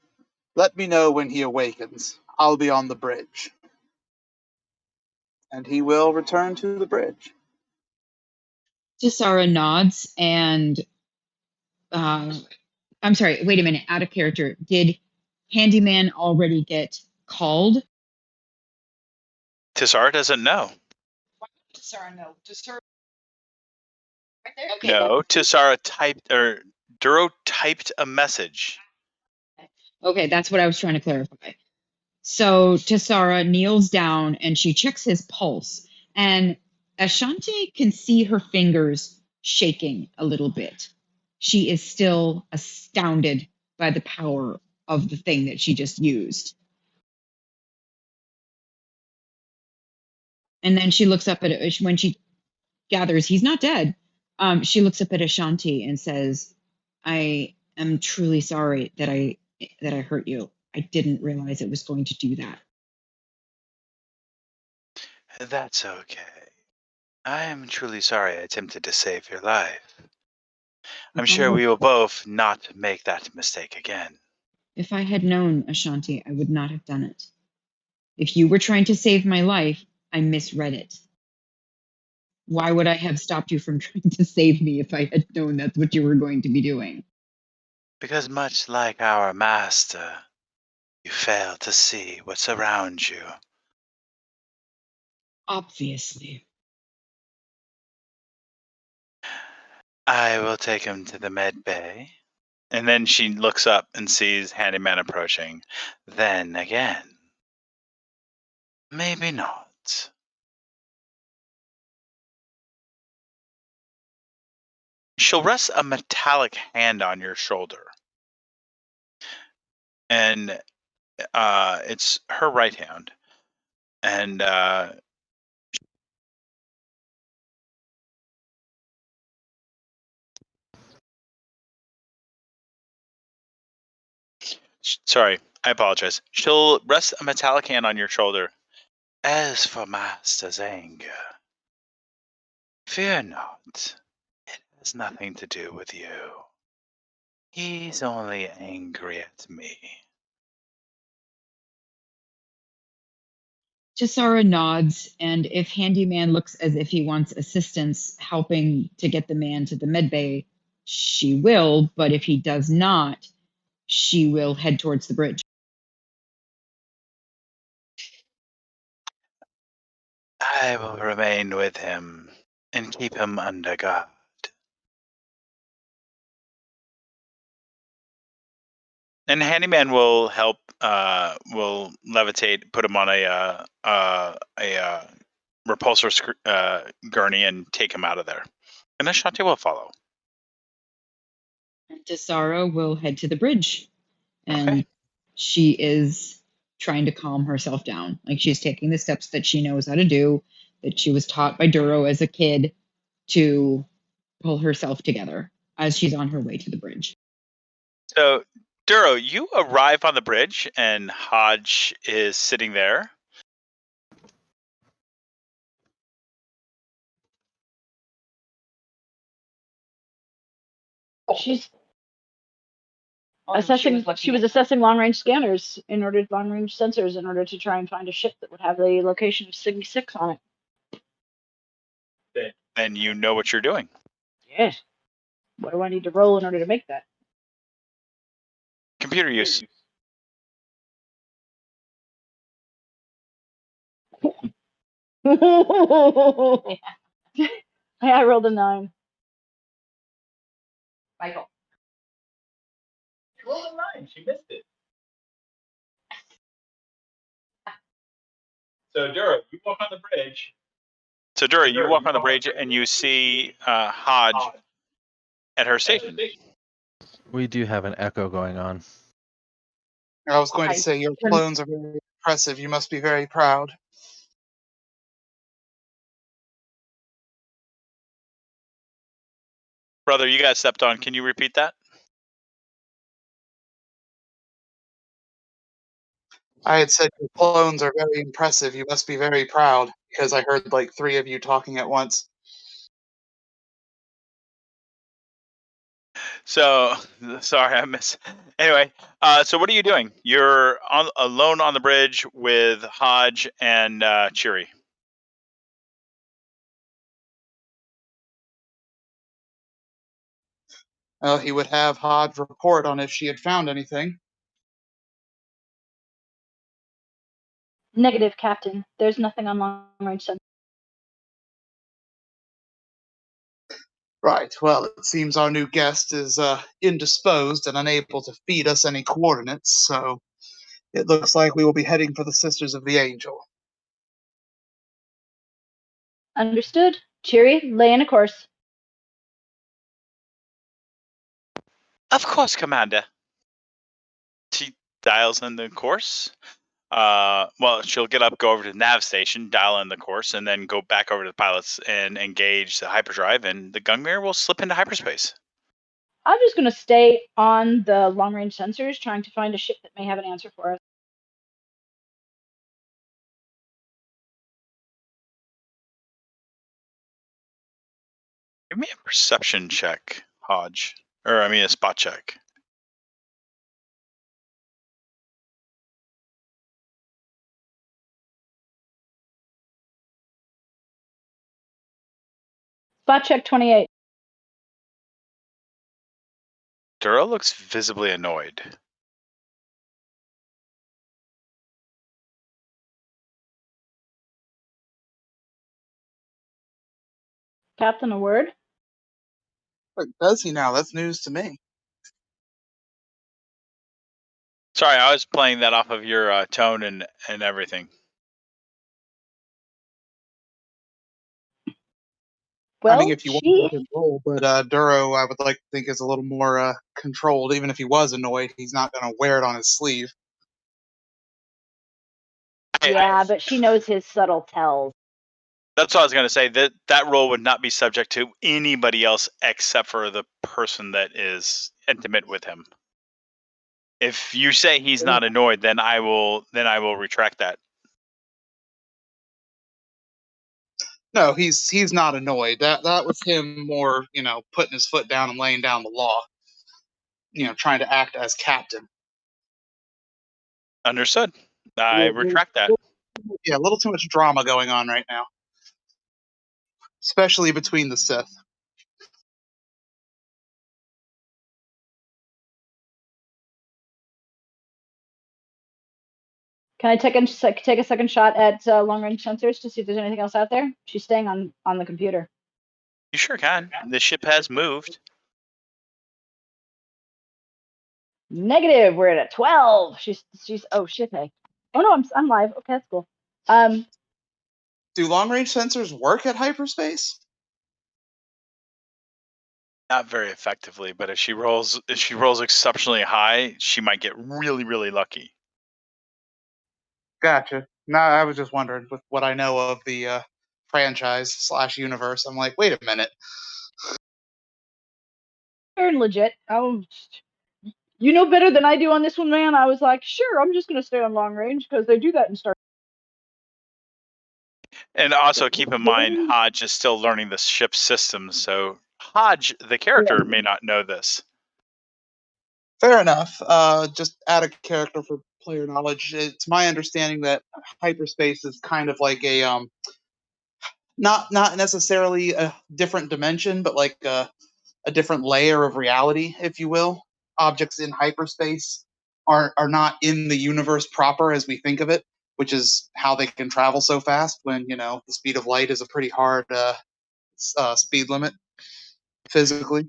let me know when he awakens. I'll be on the bridge. And he will return to the bridge. Tisara nods and I'm sorry, wait a minute, out of character. Did Handyman already get called? Tassara doesn't know. Tisara, no. Tisara. Right there? Okay. No, Tassara Duro typed a message. Okay, that's what I was trying to clarify. So Tisara kneels down and she checks his pulse. And Ashanti can see her fingers shaking a little bit. She is still astounded by the power of the thing that she just used. And then she looks up at it when she gathers he's not dead. She looks up at Ashanti and says, I am truly sorry that I hurt you. I didn't realize it was going to do that. That's okay. I am truly sorry I attempted to save your life. I'm sure we will both not make that mistake again. If I had known, Ashanti, I would not have done it. If you were trying to save my life, I misread it. Why would I have stopped you from trying to save me if I had known that's what you were going to be doing? Because much like our master, you fail to see what's around you. Obviously. I will take him to the med bay. And then she looks up and sees Handyman approaching. Then again, maybe not. She'll rest a metallic hand on your shoulder. And it's her right hand. And sorry, I apologize. She'll rest a metallic hand on your shoulder. As for Master's anger, fear not. It has nothing to do with you. He's only angry at me. Chisara nods, and if Handyman looks as if he wants assistance helping to get the man to the medbay, she will, but if he does not, she will head towards the bridge. I will remain with him and keep him under guard. And Handyman will help. Will levitate, put him on a repulsor gurney, and take him out of there. And Ashanti will follow. Desara will head to the bridge, and Okay. she is trying to calm herself down. Like, she's taking the steps that she knows how to do, that she was taught by Duro as a kid, to pull herself together as she's on her way to the bridge. So, Duro, you arrive on the bridge, and Hodge is sitting there. She's assessing. She was assessing long-range scanners long-range sensors in order to try and find a ship that would have the location of Sigma 6 on it. Then you know what you're doing. Yes. What do I need to roll in order to make that? Computer use. I rolled a 9. Michael. She rolled a 9. She missed it. So, Dura, you walk on the bridge. So, Dura, you walk on the bridge, and you see Hodge at her station. We do have an echo going on. I was going to say, your clones are very impressive. You must be very proud. Brother, you got stepped on. Can you repeat that? I had said your clones are very impressive. You must be very proud, because I heard like 3 of you talking at once. So, sorry, I missed. Anyway, so what are you doing? You're alone on the bridge with Hodge and Cheery. He would have Hodge report on if she had found anything. Negative, Captain. There's nothing on long-range sensors. Right, well, it seems our new guest is indisposed and unable to feed us any coordinates, so it looks like we will be heading for the Sisters of the Angel. Understood. Cheery, lay in a course. Of course, Commander. She dials in the course. Well, she'll get up, go over to the nav station, dial in the course, and then go back over to the pilots and engage the hyperdrive, and the Gungnir will slip into hyperspace. I'm just going to stay on the long-range sensors, trying to find a ship that may have an answer for us. Give me a perception check, Hodge. Or, I mean, a spot check. Spot check 28. Duro looks visibly annoyed. Captain, a word? But does he now? That's news to me. Sorry, I was playing that off of your tone and everything. Well, I mean, if you want to his role, but Duro, I would like to think, is a little more controlled. Even if he was annoyed, he's not going to wear it on his sleeve. Yeah, but she knows his subtle tells. That's what I was going to say. That role would not be subject to anybody else except for the person that is intimate with him. If you say he's not annoyed, then I will retract that. No, he's not annoyed. That was him more, putting his foot down and laying down the law. Trying to act as captain. Understood. I retract that. Yeah, a little too much drama going on right now, especially between the Sith. Can I take a second shot at long-range sensors to see if there's anything else out there? She's staying on the computer. You sure can. The ship has moved. Negative. We're at a 12. She's oh shit. Hey. Oh no, I'm live. Okay, that's cool. Do long-range sensors work at hyperspace? Not very effectively, but if she rolls exceptionally high, she might get really, really lucky. Gotcha. No, I was just wondering with what I know of the franchise/universe. I'm like, wait a minute. Fair and legit. You know better than I do on this one, man. I was like, sure, I'm just gonna stay on long range because they do that in Star. And also keep in mind, Hodge is still learning the ship system, so Hodge, the character, may not know this. Fair enough. Just add a character for player knowledge. It's my understanding that hyperspace is kind of like a not necessarily a different dimension, but like a different layer of reality, if you will. Objects in hyperspace are not in the universe proper as we think of it, which is how they can travel so fast when, the speed of light is a pretty hard speed limit physically.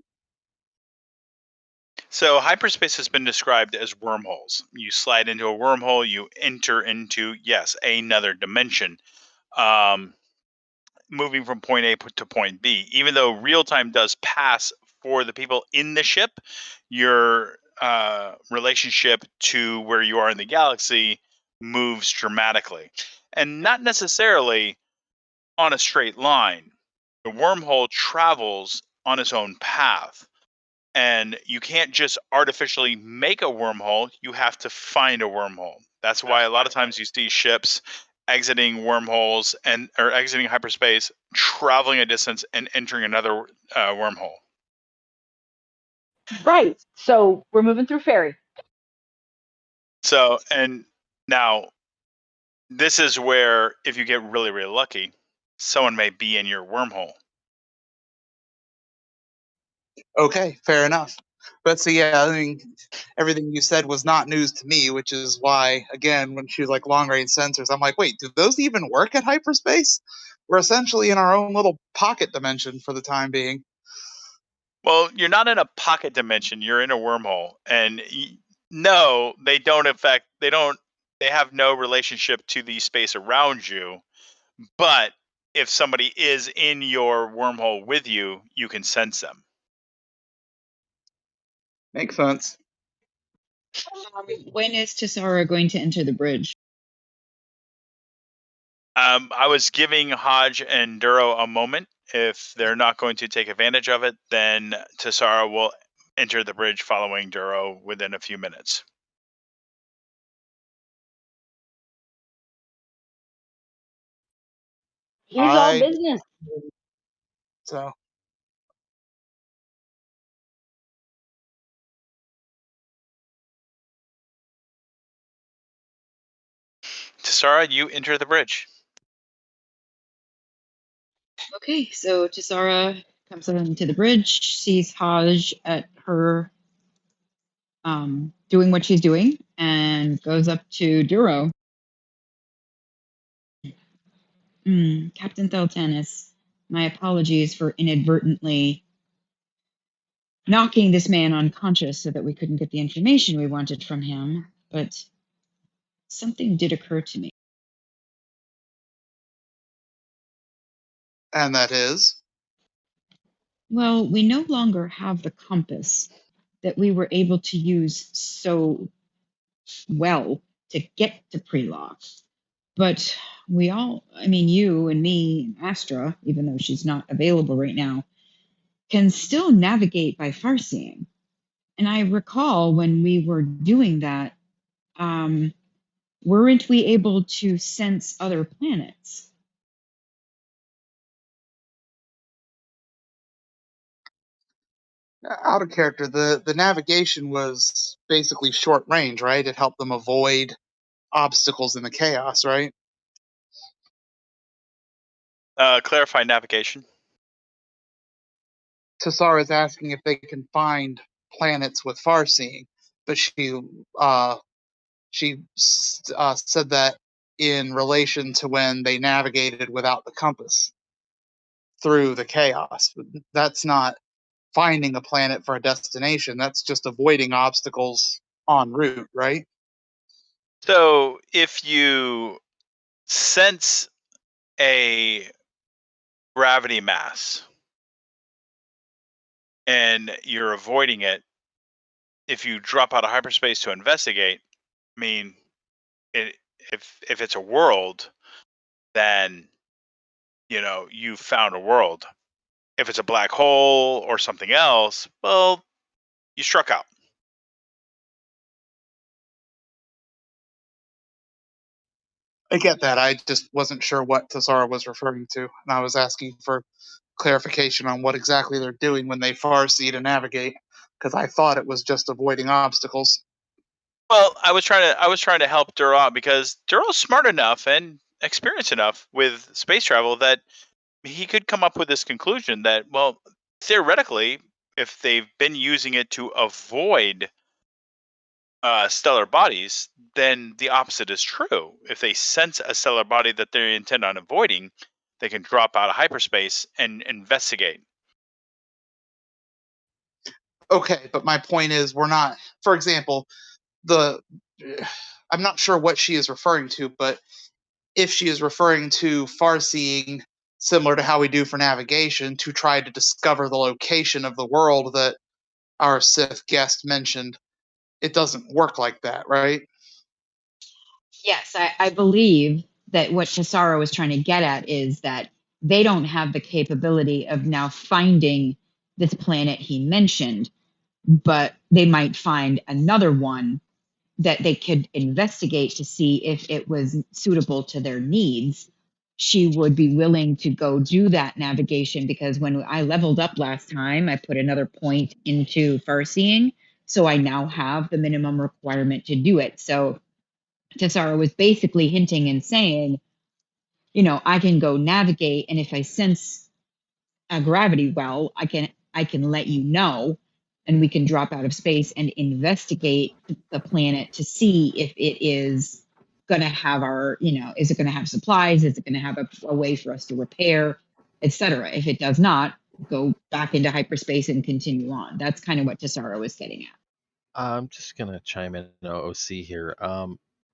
So hyperspace has been described as wormholes. You slide into a wormhole, you enter into, yes, another dimension. Moving from point A to point B. Even though real time does pass for the people in the ship, your relationship to where you are in the galaxy moves dramatically. And not necessarily on a straight line. The wormhole travels on its own path. And you can't just artificially make a wormhole, you have to find a wormhole. That's why a lot of times you see ships exiting wormholes or exiting hyperspace, traveling a distance and entering another wormhole. Right. So we're moving through ferry. So, and now this is where if you get really, really lucky, someone may be in your wormhole. Okay, fair enough. But so yeah, I mean, everything you said was not news to me, which is why, again, when she was like long range sensors, I'm like, wait, do those even work at hyperspace? We're essentially in our own little pocket dimension for the time being. Well, you're not in a pocket dimension, you're in a wormhole. And no, they don't affect, they have no relationship to the space around you. But if somebody is in your wormhole with you, you can sense them. Makes sense. When is Tisara going to enter the bridge? I was giving Hodge and Duro a moment. If they're not going to take advantage of it, then Tisara will enter the bridge following Duro within a few minutes. Here's our business. So Tisara, you enter the bridge. Okay, so Tisara comes into the bridge, sees Haj at her doing what she's doing, and goes up to Duro. Captain Thel-Tanis, my apologies for inadvertently knocking this man unconscious so that we couldn't get the information we wanted from him, but something did occur to me. and that is Well, we no longer have the compass that we were able to use so well to get to Priloc. But we all, I mean, you and me, Astra, even though she's not available right now, can still navigate by farseeing. And I recall when we were doing that, weren't we able to sense other planets? out of character. The navigation was basically short range, right? It helped them avoid obstacles in the chaos, right? Clarify navigation. Tassara is asking if they can find planets with farseeing, but she said that in relation to when they navigated without the compass through the chaos. That's not finding a planet for a destination. That's just avoiding obstacles en route, right? So if you sense a gravity mass, and you're avoiding it, if you drop out of hyperspace to investigate, I mean, it, if it's a world, then you found a world. If it's a black hole or something else, well, you struck out. I get that. I just wasn't sure what Tassara was referring to, and I was asking for clarification on what exactly they're doing when they farseed to navigate, because I thought it was just avoiding obstacles. Well, I was trying to help Duro out because Duro's smart enough and experienced enough with space travel that he could come up with this conclusion that, well, theoretically, if they've been using it to avoid stellar bodies, then the opposite is true. If they sense a stellar body that they intend on avoiding, they can drop out of hyperspace and investigate. Okay, but my point is, we're not. For example, the I'm not sure what she is referring to, but if she is referring to farseeing, similar to how we do for navigation, to try to discover the location of the world that our Sith guest mentioned, it doesn't work like that, right? Yes, I believe that what Tassara was trying to get at is that they don't have the capability of now finding this planet he mentioned, but they might find another one that they could investigate to see if it was suitable to their needs. She would be willing to go do that navigation because when I leveled up last time, I put another point into farseeing. So I now have the minimum requirement to do it. So Tassara was basically hinting and saying, I can go navigate, and if I sense a gravity well, I can let you know, and we can drop out of space and investigate the planet to see if it is going to have is it going to have supplies? Is it going to have a way for us to repair, etc.? If it does not, go back into hyperspace and continue on. That's kind of what Tassara was getting at. I'm just gonna chime in OC here.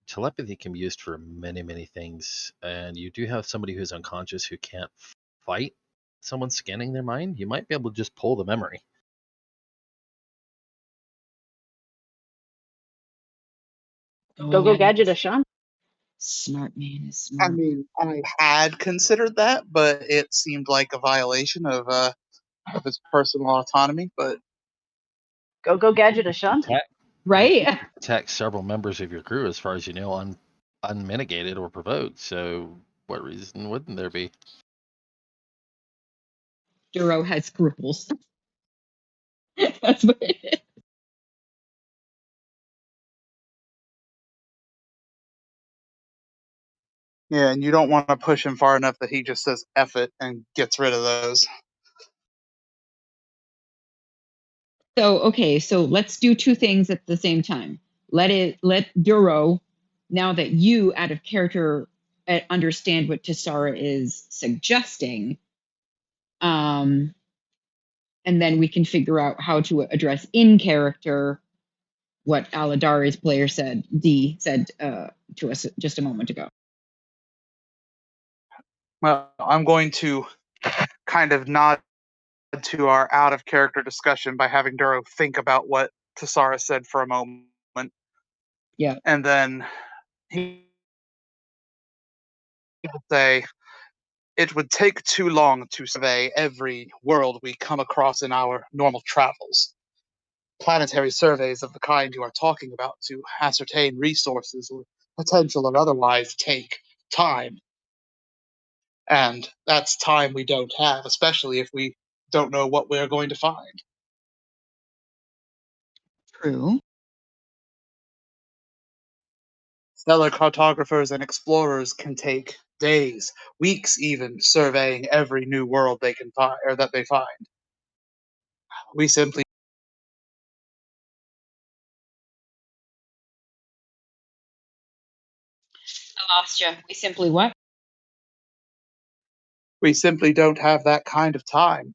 Telepathy can be used for many, many things, and you do have somebody who's unconscious who can't fight someone scanning their mind. You might be able to just pull the memory. Go gadget a Sean. Smart man is I smart. mean, I had considered that, but it seemed like a violation of his personal autonomy. But Go gadget a Sean. Right? Attack several members of your crew, as far as you know, unmitigated or provoked. So, what reason wouldn't there be? Duro has scruples. That's what it is. yeah, and you don't want to push him far enough that he just says "F it" and gets rid of those. So let's do two things at the same time. Let Duro, now that you out of character understand what Tassara is suggesting, and then we can figure out how to address in character what Aladari's player said, to us just a moment ago. Well, I'm going to kind of nod to our out of character discussion by having Duro think about what Tassara said for a moment, Yeah. and then he will say, "It would take too long to survey every world we come across in our normal travels. Planetary surveys of the kind you are talking about to ascertain resources or potential or otherwise take time. And that's time we don't have, especially if we don't know what we're going to find. True. Stellar cartographers and explorers can take days, weeks even, surveying every new world they can find or that they find. We simply I lost you. We simply what? we simply don't have that kind of time.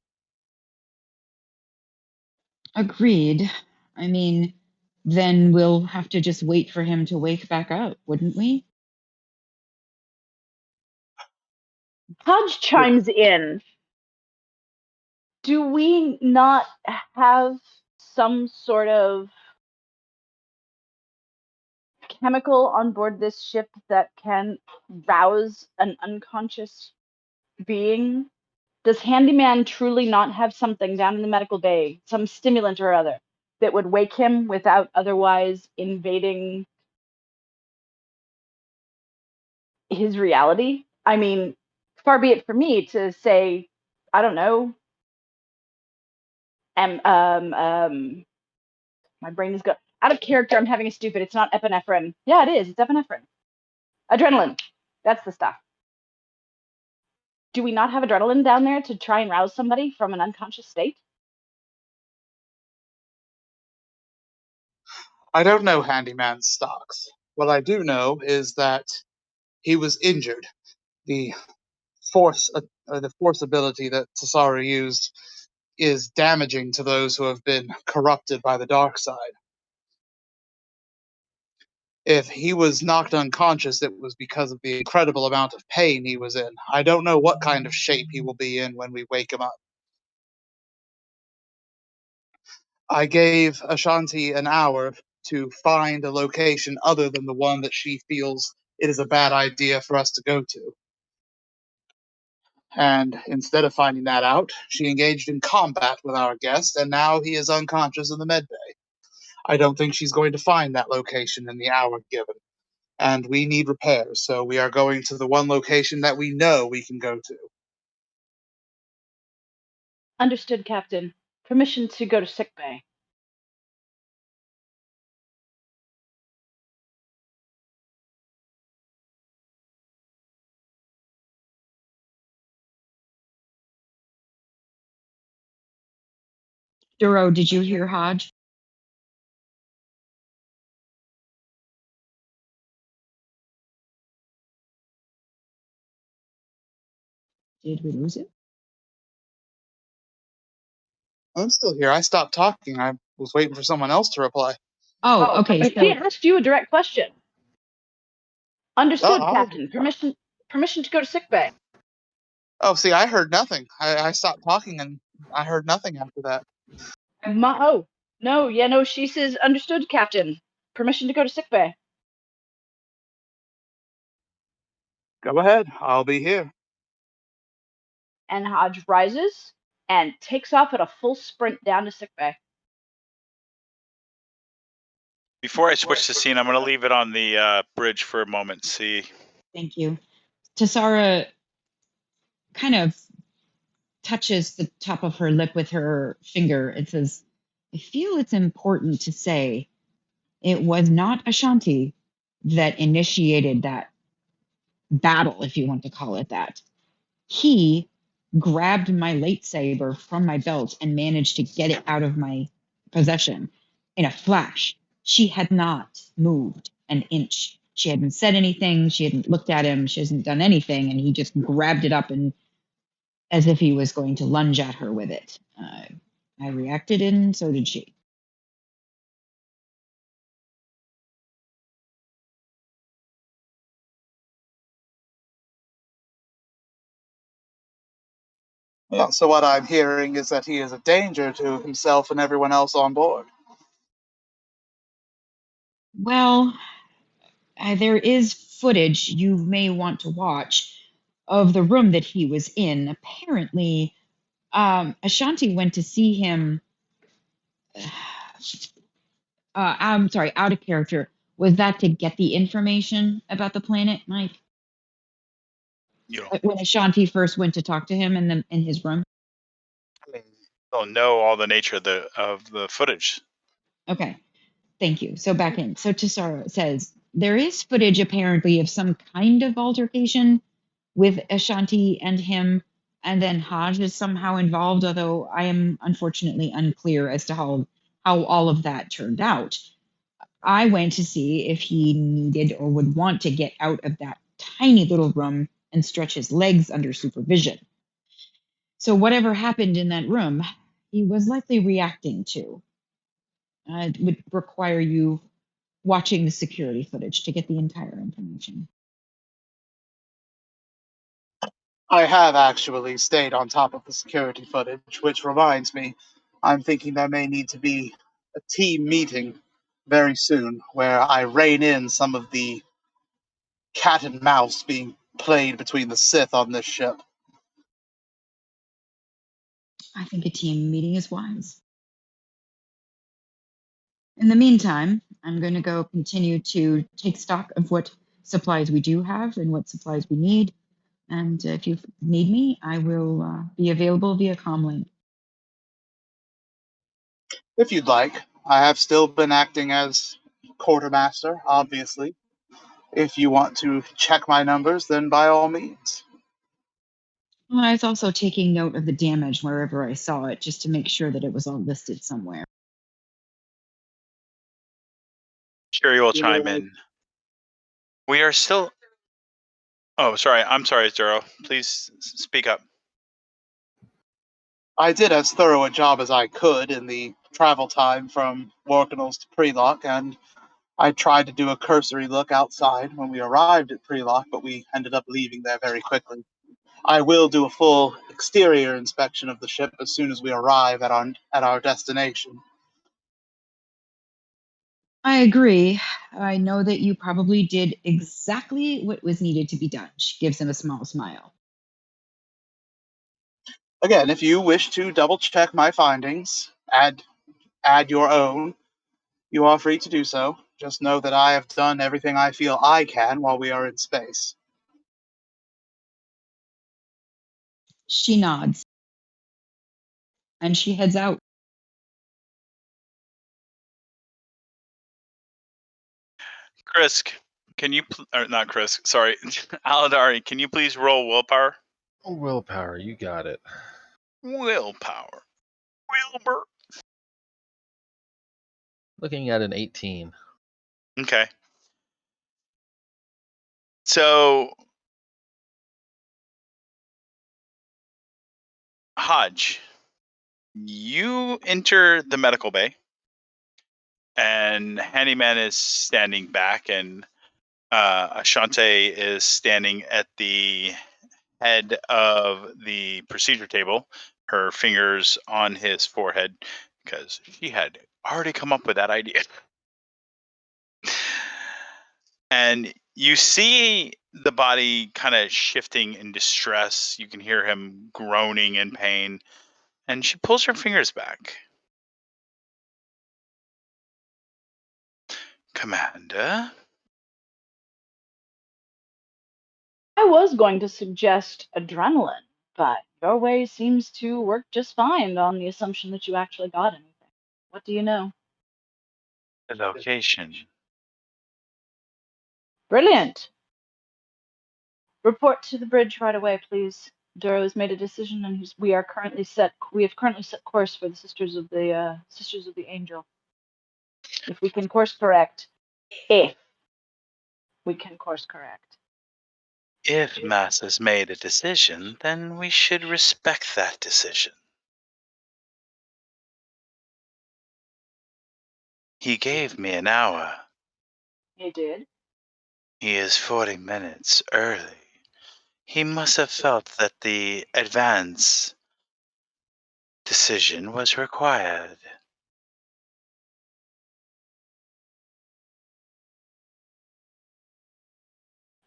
Agreed. I mean, then we'll have to just wait for him to wake back up, wouldn't we? Hodge chimes in. Do we not have some sort of chemical on board this ship that can rouse an unconscious being? Does Handyman truly not have something down in the medical bay, some stimulant or other, that would wake him without otherwise invading his reality? I mean, far be it for me to say, I don't know, my brain is go out of character. I'm having a stupid. It's not epinephrine. Yeah, it is. It's epinephrine. Adrenaline. That's the stuff. Do we not have adrenaline down there to try and rouse somebody from an unconscious state? I don't know Handyman's stocks. What I do know is that he was injured. The the force ability that Tassara used is damaging to those who have been corrupted by the dark side. If he was knocked unconscious, it was because of the incredible amount of pain he was in. I don't know what kind of shape he will be in when we wake him up. I gave Ashanti an hour to find a location other than the one that she feels it is a bad idea for us to go to. And instead of finding that out, she engaged in combat with our guest, and now he is unconscious in the medbay. I don't think she's going to find that location in the hour given. And we need repairs, so we are going to the one location that we know we can go to. Understood, Captain. Permission to go to sickbay. Duro, did you hear Hodge? Did we lose it? I'm still here. I stopped talking. I was waiting for someone else to reply. Oh, okay. But she So asked you a direct question. Understood, Oh, Captain. Permission to go to sickbay. see, I heard nothing. I stopped talking and I heard nothing after that. No, she says understood, Captain. Permission to go to sickbay. Go ahead. I'll be here. And Hodge rises and takes off at a full sprint down to sickbay. Before I switch the scene, I'm going to leave it on the bridge for a moment. See. thank you. Tassara kind of touches the top of her lip with her finger. It says, I feel it's important to say it was not Ashanti that initiated that battle, if you want to call it that. He grabbed my lightsaber from my belt and managed to get it out of my possession in a flash. She had not moved an inch. She hadn't said anything. She hadn't looked at him. She hasn't done anything. And he just grabbed it up and as if he was going to lunge at her with it. I reacted, and so did she. Yeah, so what I'm hearing is that he is a danger to himself and everyone else on board. Well, there is footage you may want to watch of the room that he was in. Apparently, Ashanti went to see him. I'm sorry, out of character. Was that to get the information about the planet, Mike? You When Ashanti first went to talk to him in his room? don't know all the nature of the footage. Okay, thank you. So back in. So Tassara says there is footage apparently of some kind of altercation with Ashanti and him, and then Haj is somehow involved, although I am unfortunately unclear as to how all of that turned out. I went to see if he needed or would want to get out of that tiny little room and stretch his legs under supervision. So, whatever happened in that room, he was likely reacting to. It would require you watching the security footage to get the entire information. I have actually stayed on top of the security footage, which reminds me, I'm thinking there may need to be a team meeting very soon where I rein in some of the cat and mouse being played between the Sith on this ship. I think a team meeting is wise. In the meantime, I'm going to go continue to take stock of what supplies we do have and what supplies we need. And if you need me, I will be available via comlink. If you'd like, I have still been acting as quartermaster, obviously. If you want to check my numbers, then by all means. Well, I was also taking note of the damage wherever I saw it, just to make sure that it was all listed somewhere. Sherry will chime in. We are still. Oh, sorry. I'm sorry, Zero. Please speak up. I did as thorough a job as I could in the travel time from Workinals to Priloc, and I tried to do a cursory look outside when we arrived at Priloc, but we ended up leaving there very quickly. I will do a full exterior inspection of the ship as soon as we arrive at our destination. I agree. I know that you probably did exactly what was needed to be done. She gives him a small smile. Again, if you wish to double check my findings, add your own, you are free to do so. Just know that I have done everything I feel I can while we are in space. She nods and she heads out. Chris, can you, or not Chris, sorry, Aladari, can you please roll willpower? Willpower, you got it. Willpower. Wilbur. Looking at an 18. Okay. So, Hodge, you enter the medical bay, and Handyman is standing back, and Ashante is standing at the head of the procedure table, her fingers on his forehead, because she had already come up with that idea. And you see the body kind of shifting in distress. You can hear him groaning in pain. And she pulls her fingers back. Commander? I was going to suggest adrenaline, but your way seems to work just fine on the assumption that you actually got anything. What do you know? The location. Brilliant. Report to the bridge right away, please. Duro has made a decision, and we have currently set course for the Sisters of the Angel. If we can course correct, if we can course correct. If Mass has made a decision, then we should respect that decision. He gave me an hour. He did. He is 40 minutes early. He must have felt that the advance decision was required.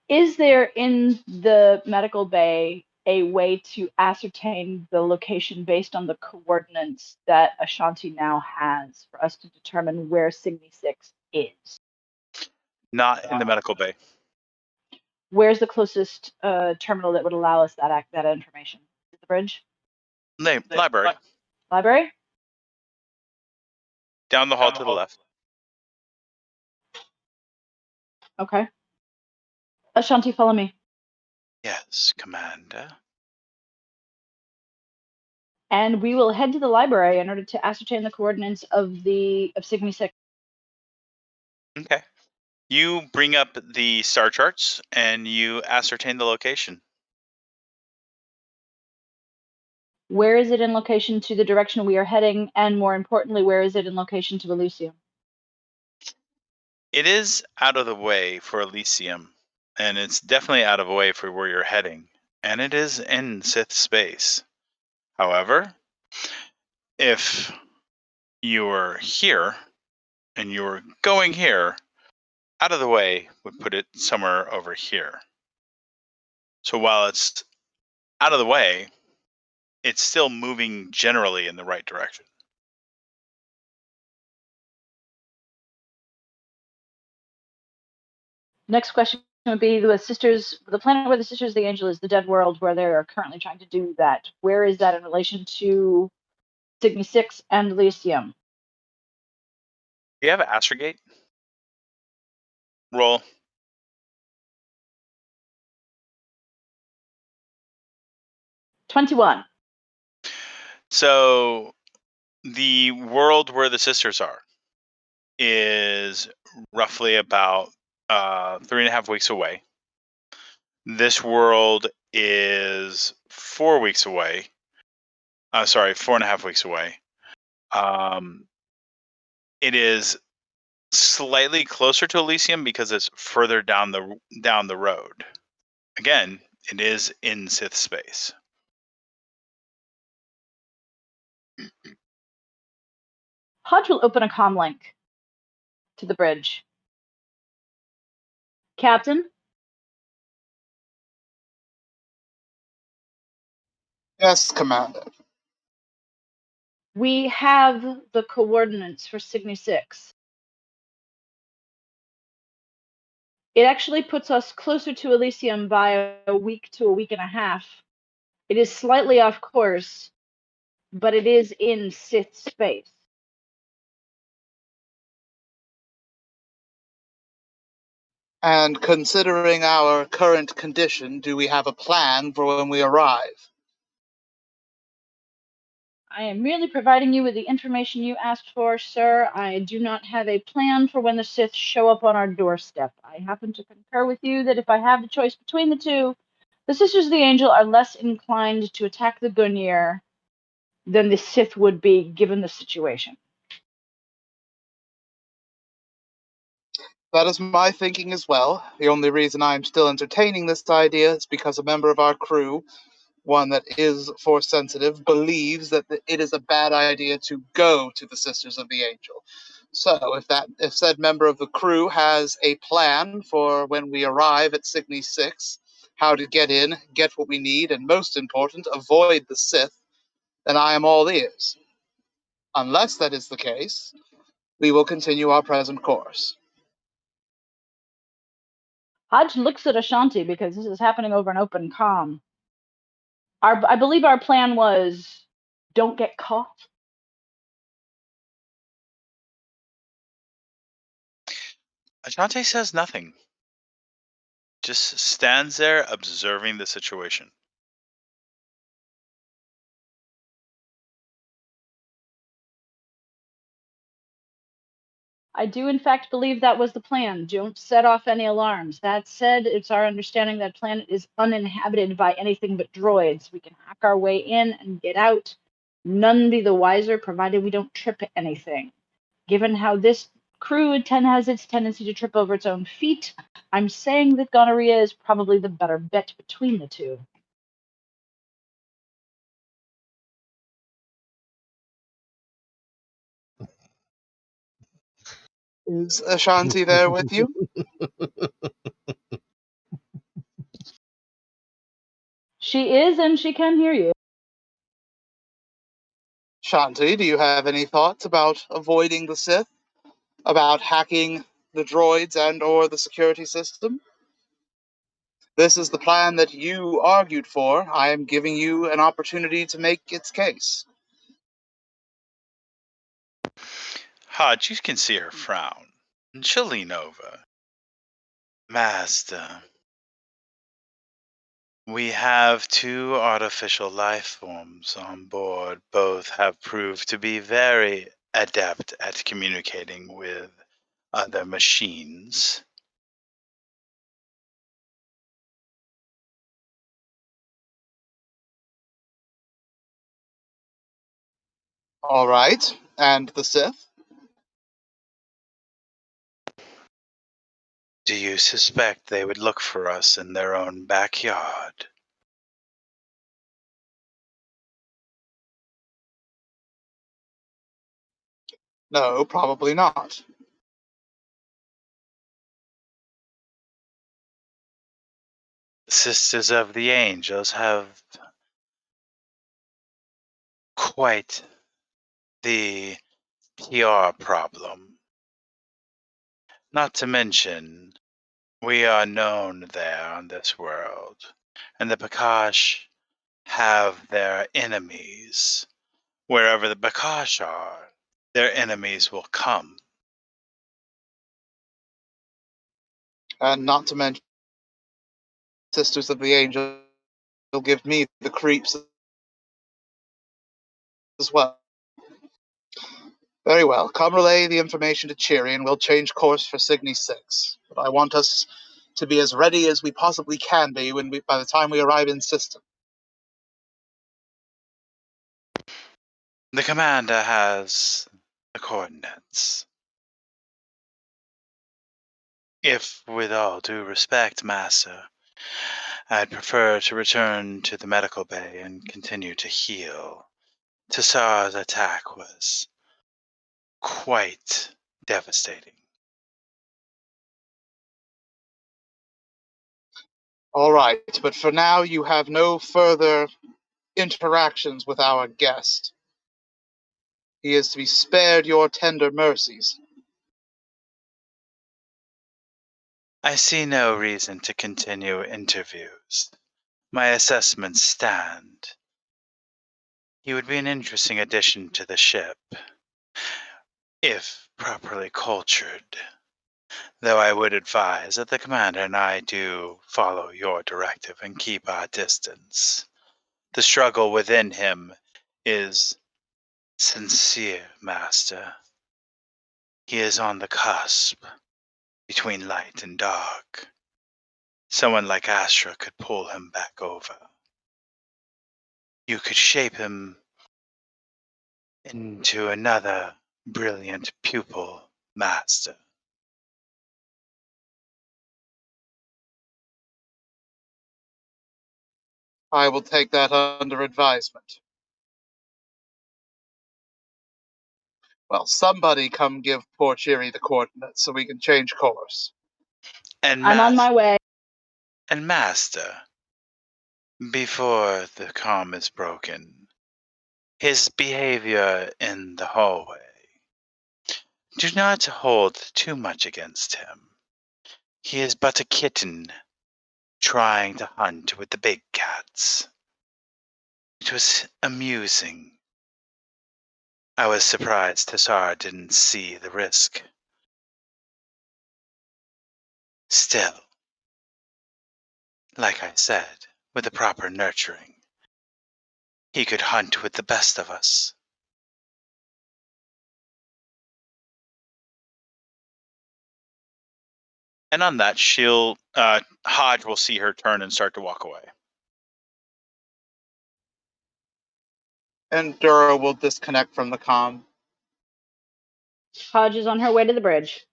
Is there in the medical bay a way to ascertain the location based on the coordinates that Ashanti now has for us to determine where Signy 6 is? Not in the medical bay. Where's the closest terminal that would allow us that information? Is it the bridge? Library. Library? Down the hall to the left. Okay. Ashanti, follow me. Yes, Commander. And we will head to the library in order to ascertain the coordinates of Signy 6. Okay. You bring up the star charts and you ascertain the location. Where is it in location to the direction we are heading, and more importantly, where is it in location to Elysium? It is out of the way for Elysium, and it's definitely out of the way for where you're heading. and it is in Sith space. However, if you were here and you were going here, out of the way would put it somewhere over here. So while it's out of the way, it's still moving generally in the right direction. Next question would be the planet where the Sisters of the Angel is the dead world where they are currently trying to do that. Where is that in relation to Cygni 6 and Elysium? Do you have Astrogate? Roll. '21. So the world where the sisters are is roughly about 3.5 weeks away. This world is 4 weeks away. 4.5 weeks away. It is slightly closer to Elysium because it's further down the road. Again, it is in Sith space. Hodge will open a comm link to the bridge. Captain? Yes, Commander. We have the coordinates for Cygni 6. It actually puts us closer to Elysium by a week to a week and a half. It is slightly off course, but it is in Sith space. And considering our current condition, do we have a plan for when we arrive? I am merely providing you with the information you asked for, sir. I do not have a plan for when the Sith show up on our doorstep. I happen to concur with you that if I have the choice between the two, the Sisters of the Angel are less inclined to attack the Gungnir than the Sith would be, given the situation. That is my thinking as well. The only reason I am still entertaining this idea is because a member of our crew, one that is force sensitive, believes that it is a bad idea to go to the Sisters of the Angel. So, if said member of the crew has a plan for when we arrive at Cygni 6, how to get in, get what we need, and most important, avoid the Sith, then I am all ears. Unless that is the case, we will continue our present course. Hodge looks at Ashanti because this is happening over an open comm. I believe our plan was don't get caught. Ajante says nothing. Just stands there observing the situation. I do, in fact, believe that was the plan. Don't set off any alarms. That said, it's our understanding that planet is uninhabited by anything but droids. We can hack our way in and get out. None be the wiser, provided we don't trip anything. Given how this crew has its tendency to trip over its own feet, I'm saying that gonorrhea is probably the better bet between the two. Is Ashanti there with you? She is, and she can hear you. Shanti, do you have any thoughts about avoiding the Sith? About hacking the droids and or the security system? This is the plan that you argued for. I am giving you an opportunity to make its case. Hodge, you can see her frown. And she'll lean over. Master, we have two artificial life forms on board. Both have proved to be very adept at communicating with other machines. All right. And the Sith? Do you suspect they would look for us in their own backyard? No, probably not. The Sisters of the Angels have quite the PR problem. Not to mention, we are known there on this world, and the Bakash have their enemies. Wherever the Bakash are, their enemies will come. And not to mention, Sisters of the Angel will give me the creeps as well. Very well. Come relay the information to Cheery, and we'll change course for Cygni 6. But I want us to be as ready as we possibly can be by the time we arrive in system. The commander has the coordinates. If, with all due respect, Master, I'd prefer to return to the medical bay and continue to heal. Tassar's attack was quite devastating. All right, but for now you have no further interactions with our guest. He is to be spared your tender mercies. I see no reason to continue interviews. My assessments stand. He would be an interesting addition to the ship, if properly cultured. Though I would advise that the commander and I do follow your directive and keep our distance. The struggle within him is sincere, Master. He is on the cusp between light and dark. Someone like Astra could pull him back over. You could shape him into another brilliant pupil, Master. I will take that under advisement. Well, somebody come give poor Cheery the coordinates so we can change course. And I'm on my way. And Master, before the calm is broken, his behavior in the hallway. Do not hold too much against him. He is but a kitten trying to hunt with the big cats. It was amusing. I was surprised Tassar didn't see the risk. Still, like I said, with the proper nurturing, he could hunt with the best of us. And on that, Hodge will see her turn and start to walk away. And Dura will disconnect from the comm. Hodge is on her way to the bridge.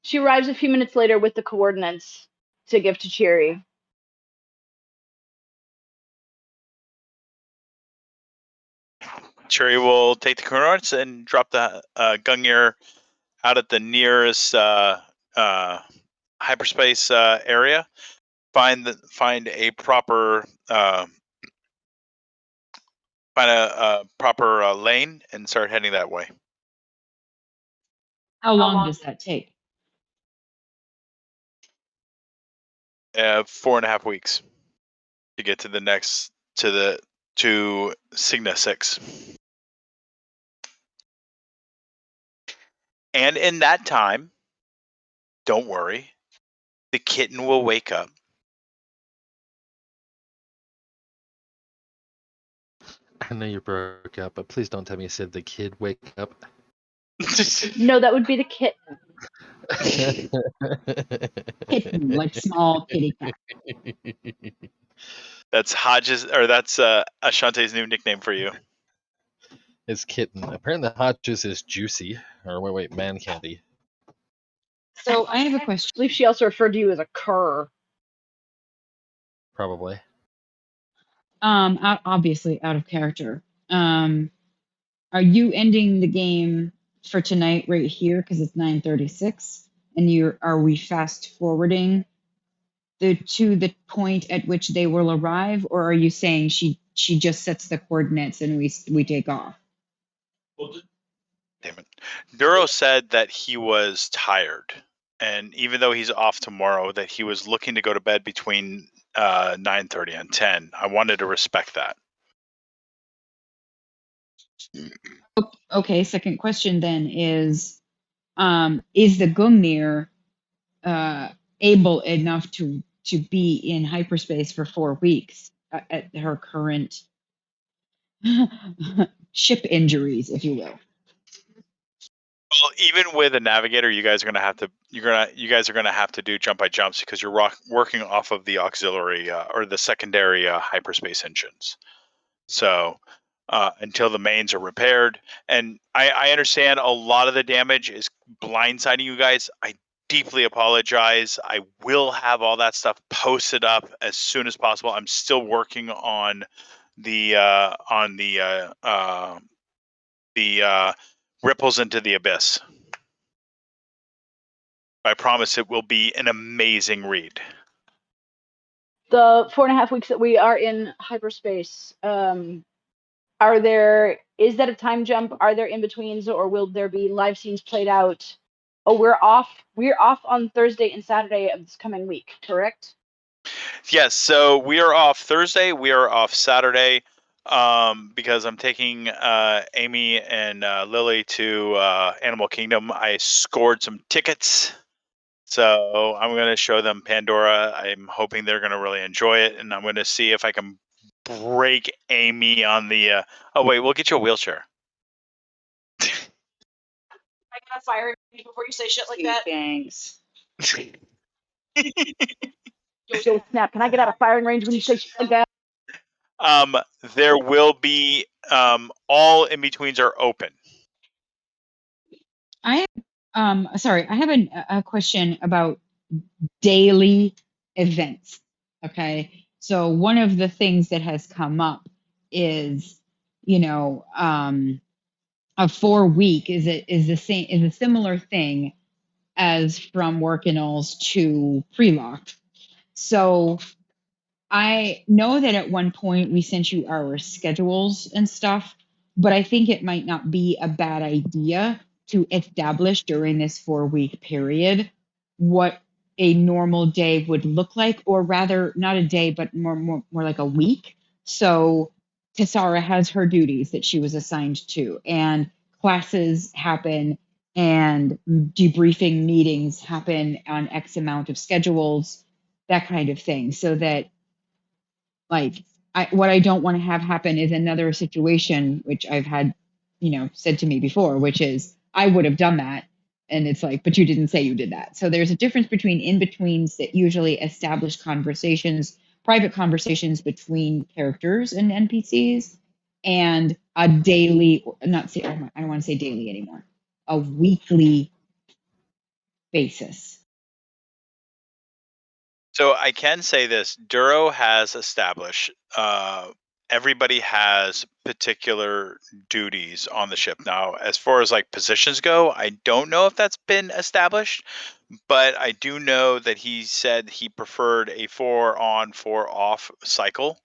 She arrives a few minutes later with the coordinates to give to Cheery. Cherry will take the coordinates and drop the Gungnir out at the nearest hyperspace area. Find a proper lane and start heading that way. How long does that take? 4.5 weeks to get to the next to Cygni 6. And in that time, don't worry, the kitten will wake up. I know you broke up, but please don't tell me you said the kid wake up. No, that would be the kitten. Kitten, like small kitty cat. That's Hodges, or that's Ashante's new nickname for you. It's kitten. Apparently, Hodges is juicy, or wait, man candy. So I have a question. I believe she also referred to you as a cur. Probably. Obviously out of character. Are you ending the game for tonight right here because it's 9:36, and are we fast forwarding to the point at which they will arrive, or are you saying she just sets the coordinates and we take off? Damn it. Duro said that he was tired, and even though he's off tomorrow, that he was looking to go to bed between 9:30 and 10. I wanted to respect that. Okay, second question then is the Gungnir able enough to be in hyperspace for 4 weeks at her current ship injuries, if you will? Well, even with a navigator, you guys are gonna have to do jump by jumps because you're working off of the auxiliary or the secondary hyperspace engines. So until the mains are repaired, and I understand a lot of the damage is blindsiding you guys. I deeply apologize. I will have all that stuff posted up as soon as possible. I'm still working on the ripples into the abyss. I promise it will be an amazing read. The 4.5 weeks that we are in hyperspace, is that a time jump? Are there in-betweens, or will there be live scenes played out? Oh, we're off on Thursday and Saturday of this coming week, correct? Yes, so we are off Thursday, we are off Saturday, because I'm taking Amy and Lily to Animal Kingdom. I scored some tickets, so I'm going to show them Pandora. I'm hoping they're going to really enjoy it, and I'm going to see if I can break Amy on the oh wait, we'll get you a wheelchair. I got a fire before you say shit like that. Thanks. Yo, snap! Can I get out of firing range when you say shit like that? There will be all in betweens are open. I have a question about daily events. Okay, so one of the things that has come up is, a 4 week is a similar thing as from Workinals to Preloc. So I know that at one point we sent you our schedules and stuff, but I think it might not be a bad idea to establish during this 4 week period what a normal day would look like, or rather, not a day, but more like a week. So Tessara has her duties that she was assigned to, and classes happen, and debriefing meetings happen on X amount of schedules, that kind of thing, so that what I don't want to have happen is another situation, which I've had, said to me before, which is I would have done that. And it's like, but you didn't say you did that. So there's a difference between in-betweens that usually establish conversations, private conversations between characters and NPCs, and a daily, I don't want to say daily anymore, a weekly basis. So I can say this: Duro has established everybody has particular duties on the ship. Now, as far as like positions go, I don't know if that's been established, but I do know that he said he preferred a 4 on, 4 off cycle.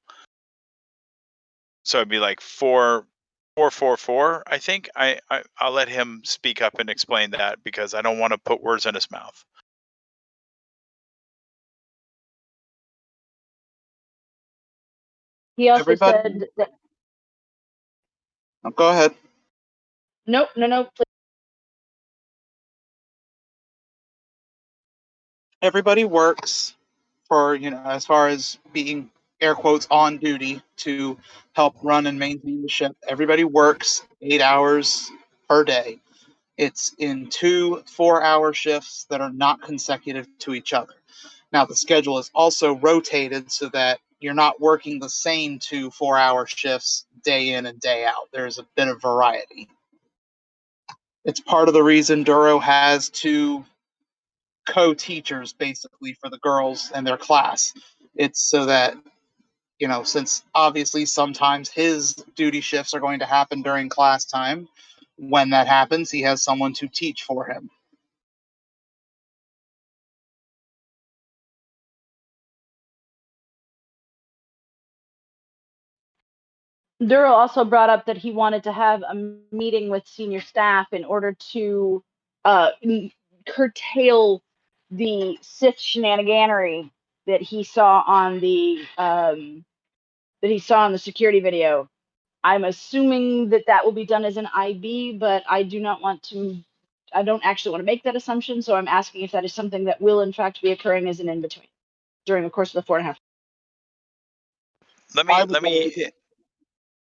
So it'd be like 4, 4, 4, 4. I think I'll let him speak up and explain that because I don't want to put words in his mouth. He also Everybody- said that. Oh, go ahead. No. Please. Everybody works for, as far as being air quotes on duty to help run and maintain the ship. Everybody works 8 hours per day. It's in 2 4-hour shifts that are not consecutive to each other. Now, the schedule is also rotated so that you're not working the same 2 4-hour shifts day in and day out. There's a bit of variety. It's part of the reason Duro has 2 co-teachers, basically, for the girls and their class. It's so that since obviously sometimes his duty shifts are going to happen during class time. When that happens, he has someone to teach for him. Duro also brought up that he wanted to have a meeting with senior staff in order to curtail the Sith shenaniganery that he saw on the security video. I'm assuming that will be done as an IB, but I don't actually want to make that assumption, so I'm asking if that is something that will in fact be occurring as an in-between during the course of the 4.5. Let me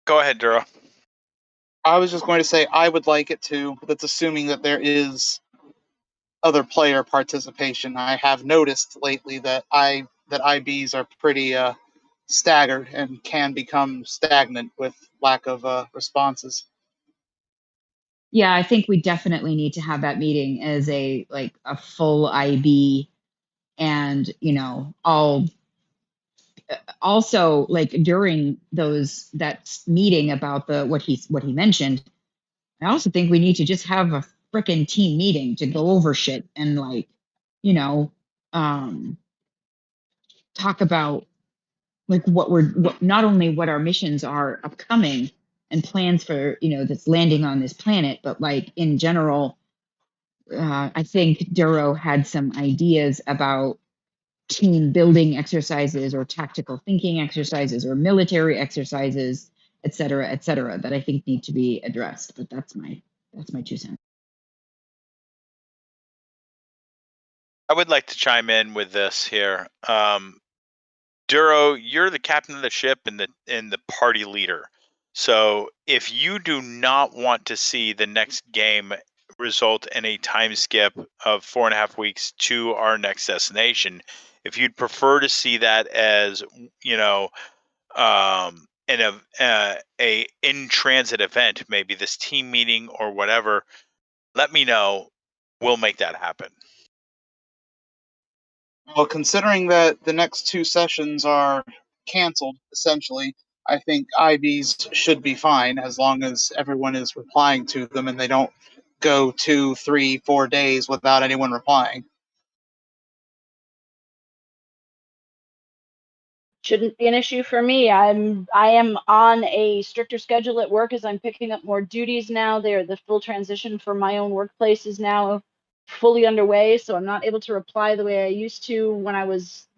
go ahead, Duro. I was just going to say I would like it too, but that's assuming that there is other player participation. I have noticed lately that IBs are pretty staggered and can become stagnant with lack of responses. Yeah, I think we definitely need to have that meeting as a full IB, and all also during that meeting about what he mentioned. I also think we need to just have a freaking team meeting to go over shit and talk about what not only what our missions are upcoming and plans for that's landing on this planet, but in general. I think Duro had some ideas about team building exercises or tactical thinking exercises or military exercises, et cetera, that I think need to be addressed. But that's my 2 cents. I would like to chime in with this here. Duro, you're the captain of the ship and the party leader. So if you do not want to see the next game result in a time skip of 4.5 weeks to our next destination, if you'd prefer to see that as a in transit event, maybe this team meeting or whatever, let me know. We'll make that happen. Well, considering that the next 2 sessions are canceled, essentially, I think IBs should be fine as long as everyone is replying to them and they don't go 2, 3, 4 days without anyone replying. Shouldn't be an issue for me. I am on a stricter schedule at work as I'm picking up more duties now. The full transition for my own workplace is now fully underway, so I'm not able to reply the way I used to when I was,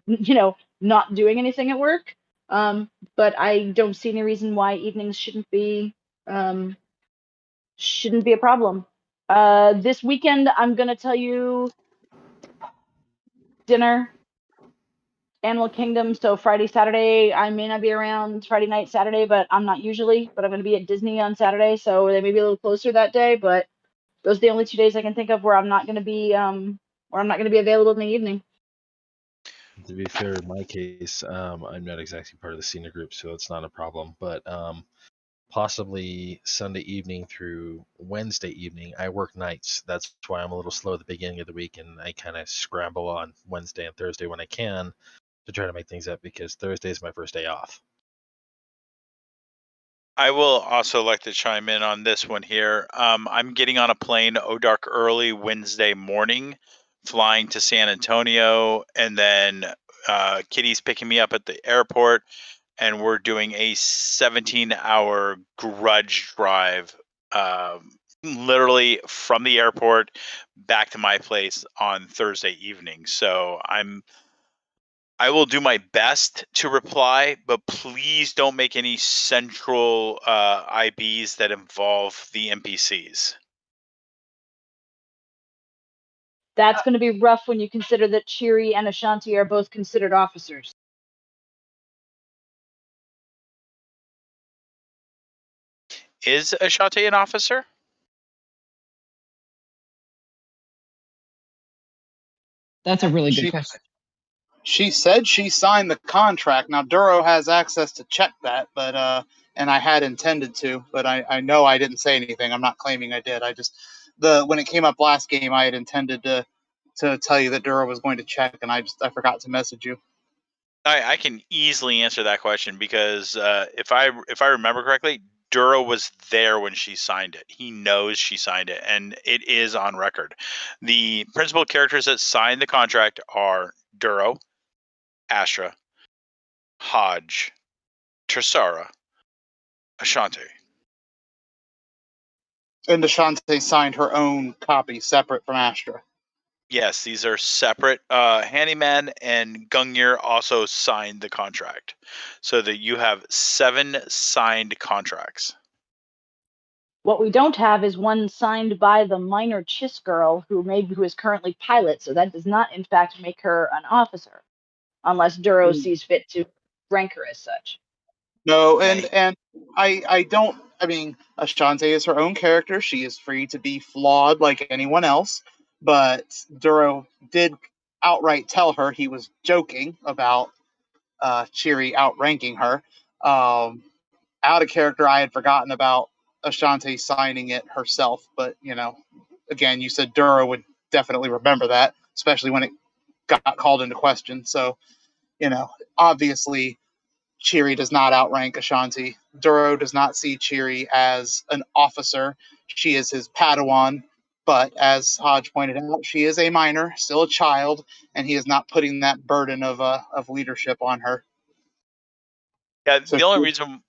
not doing anything at work. But I don't see any reason why evenings shouldn't be a problem. This weekend, I'm gonna tell you dinner. Animal Kingdom, so Friday, Saturday, I may not be around Friday night, Saturday, but I'm not usually, but I'm going to be at Disney on Saturday, so they may be a little closer that day, but those are the only 2 days I can think of where I'm not going to be available in the evening. To be fair, in my case, I'm not exactly part of the senior group, so it's not a problem. But possibly Sunday evening through Wednesday evening, I work nights. That's why I'm a little slow at the beginning of the week, and I kind of scramble on Wednesday and Thursday when I can to try to make things up, because Thursday is my first day off. I will also like to chime in on this one here. I'm getting on a plane dark early Wednesday morning, flying to San Antonio, and then Kitty's picking me up at the airport, and we're doing a 17-hour grudge drive, literally from the airport back to my place on Thursday evening. So I will do my best to reply, but please don't make any central IBs that involve the NPCs. That's going to be rough when you consider that Chiri and Ashanti are both considered officers. Is Ashanti an officer? That's a really good question. She said she signed the contract. Now Duro has access to check that, but and I had intended to, but I know I didn't say anything. I'm not claiming I did. I just when it came up last game, I had intended to tell you that Duro was going to check, and I forgot to message you. I can easily answer that question because if I remember correctly, Duro was there when she signed it. He knows she signed it, and it is on record. The principal characters that signed the contract are Duro, Astra, Hodge, Trisara, Ashante. And Ashante signed her own copy separate from Astra. Yes, these are separate. Handyman and Gungnir also signed the contract, so that you have 7 signed contracts. What we don't have is one signed by the minor Chiss girl who is currently pilot, so that does not in fact make her an officer, unless Duro sees fit to rank her as such. No, and I don't. I mean, Ashante is her own character. She is free to be flawed like anyone else. But Duro did outright tell her he was joking about Cheery outranking her. Out of character, I had forgotten about Ashante signing it herself. But again, you said Duro would definitely remember that, especially when it got called into question. So, obviously Cheery does not outrank Ashanti. Duro does not see Cheery as an officer. She is his Padawan. But as Hodge pointed out, she is a minor, still a child, and he is not putting that burden of leadership on her. Yeah, So the only reason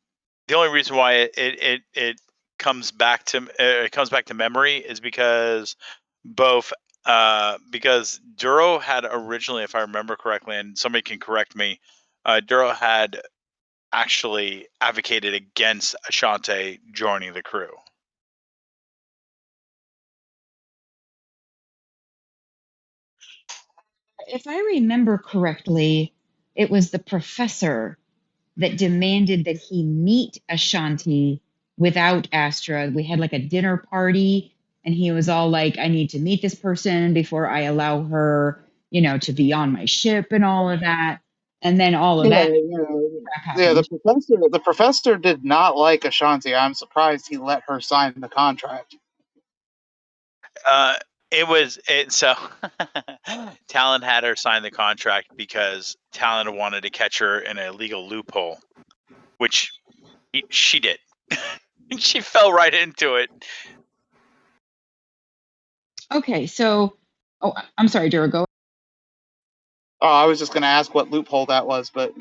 why it comes back to memory is because because Duro had originally, if I remember correctly, and somebody can correct me, Duro had actually advocated against Ashante joining the crew. If I remember correctly, it was the professor that demanded that he meet Ashanti without Astra. We had like a dinner party, and he was all like, I need to meet this person before I allow her, to be on my ship and all of that. And then all of that crap yeah, happened. the professor did not like Ashanti. I'm surprised he let her sign the contract. So Talon had her sign the contract because Talon wanted to catch her in a legal loophole, which she did. She fell right into it. Okay, so, I'm sorry, Duro, go. Oh, I was just going to ask what loophole that was, but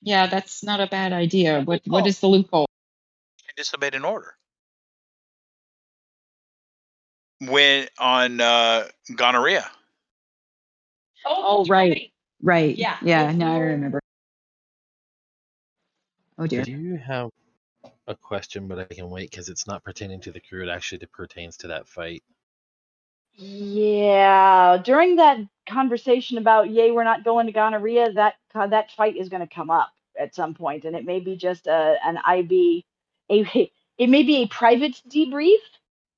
Yeah, that's not a bad idea. What is the loophole? She disobeyed an order. When on gonorrhea. Oh, right. Yeah. Now I remember. Oh dear. Did you have a question, but I can wait because it's not pertaining to the crew. It actually pertains to that fight. Yeah, during that conversation about yay, we're not going to gonorrhea, that fight is going to come up at some point, and it may be just an IB, it may be a private debrief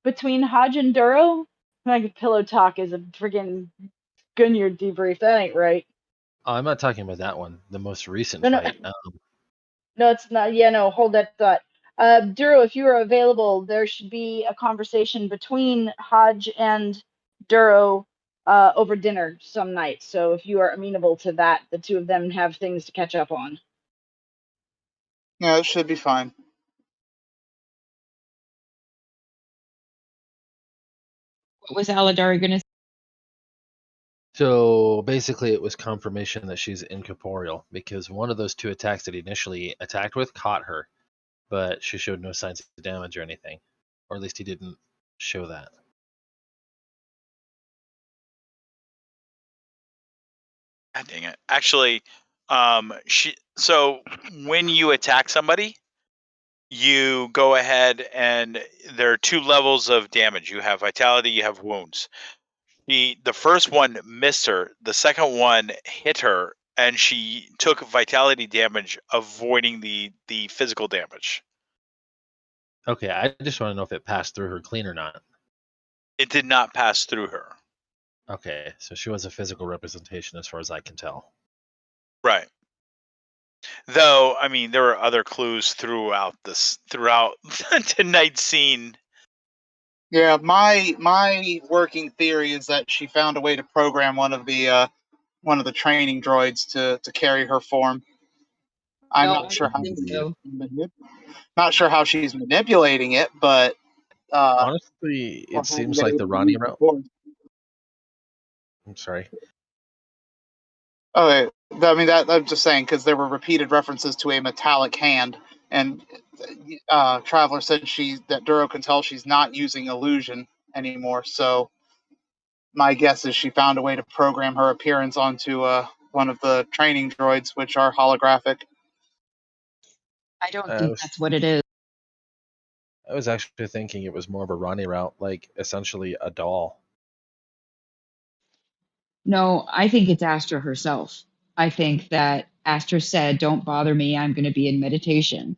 between Hodge and Duro. Like pillow talk is a friggin' Gungnir debrief. That ain't right. Oh, I'm not talking about that one. The most recent No, no, fight. no, it's not. Yeah, no, hold that thought. Duro, if you are available, there should be a conversation between Hodge and Duro over dinner some night. So if you are amenable to that, the two of them have things to catch up on. yeah, it should be fine. What was Aladari going to say? So basically, it was confirmation that she's incorporeal because one of those 2 attacks that he initially attacked with caught her, but she showed no signs of damage or anything, or at least he didn't show that. God dang it! Actually, so when you attack somebody, you go ahead and there are 2 levels of damage. You have vitality, you have wounds. The first one missed her. The second one hit her, and she took vitality damage, avoiding the physical damage. Okay, I just want to know if it passed through her clean or not. It did not pass through her. Okay, so she was a physical representation as far as I can tell. Right. Though, I mean, there were other clues throughout tonight's scene. Yeah, my working theory is that she found a way to program one of the one of the training droids to carry her form. I'm No, not I sure don't how think she's so. not sure how she's manipulating it, but Honestly, or it having seems been like able the to Ronnie use the route. Force. I'm sorry. Okay, I mean that I'm just saying because there were repeated references to a metallic hand, and Traveler said that Duro can tell she's not using illusion anymore. So my guess is she found a way to program her appearance onto one of the training droids, which are holographic. I don't I think was that's what it is. I was actually thinking it was more of a Ronnie route, like essentially a doll. No, I think it's Astra herself. I think that Astra said, "Don't bother me. I'm going to be in meditation."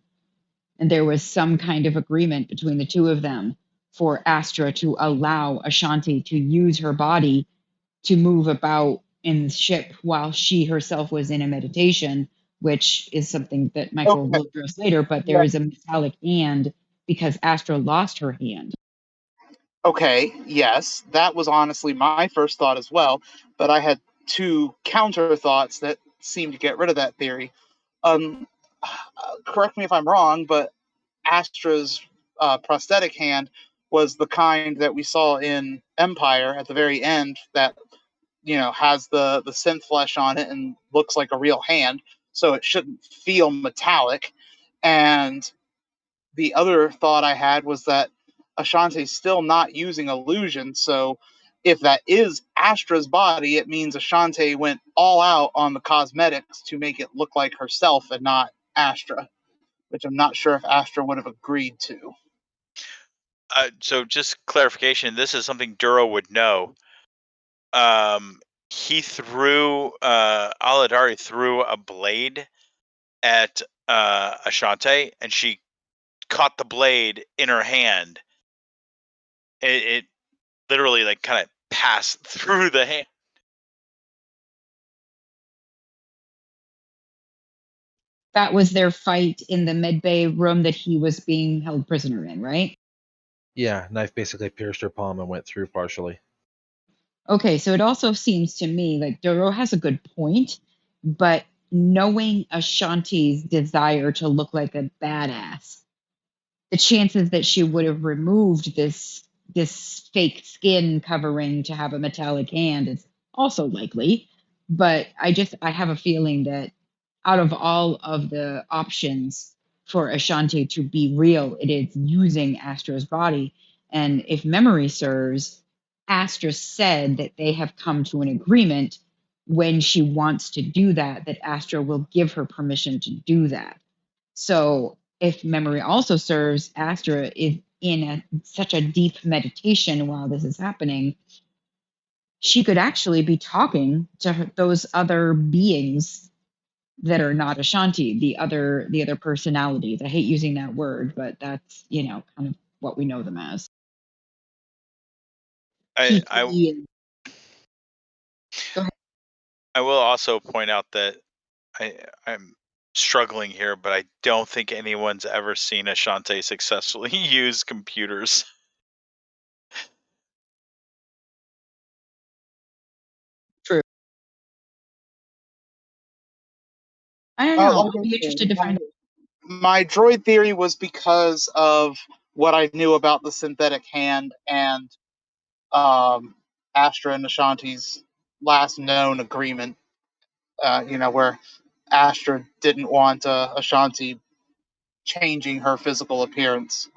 And there was some kind of agreement between the two of them for Astra to allow Ashanti to use her body to move about in the ship while she herself was in a meditation, which is something that Michael Okay, will address later. But there yeah. is a metallic hand because Astra lost her hand. Okay, yes, that was honestly my first thought as well, but I had two counter thoughts that seemed to get rid of that theory. Um, Correct me if I'm wrong, but Astra's prosthetic hand was the kind that we saw in Empire at the very end that has the synth flesh on it and looks like a real hand, so it shouldn't feel metallic. And the other thought I had was that Ashante's still not using illusion, so if that is Astra's body, it means Ashante went all out on the cosmetics to make it look like herself and not Astra, which I'm not sure if Astra would have agreed to. So just clarification, this is something Duro would know. He threw Aladari threw a blade at Ashante, and she caught the blade in her hand. It literally like kind of passed through the hand. That was their fight in the medbay room that he was being held prisoner in, right? Yeah, knife basically pierced her palm and went through partially. Okay, so it also seems to me like Doro has a good point, but knowing Ashanti's desire to look like a badass, the chances that she would have removed this fake skin covering to have a metallic hand is also likely. But I have a feeling that out of all of the options for Ashanti to be real, it is using Astra's body. And if memory serves, Astra said that they have come to an agreement when she wants to do that, that Astra will give her permission to do that. So if memory also serves, Astra is in such a deep meditation while this is happening. She could actually be talking to those other beings that are not Ashanti, the other personalities. I hate using that word, but that's kind of what we know them as. I Kiki and go ahead. I will also point out that I'm struggling here, but I don't think anyone's ever seen Ashante successfully use computers. True. I don't know. Like I'll I be said, interested to find out. my droid theory was because of what I knew about the synthetic hand and Astra and Ashanti's last known agreement. Where Astra didn't want Ashanti changing her physical appearance.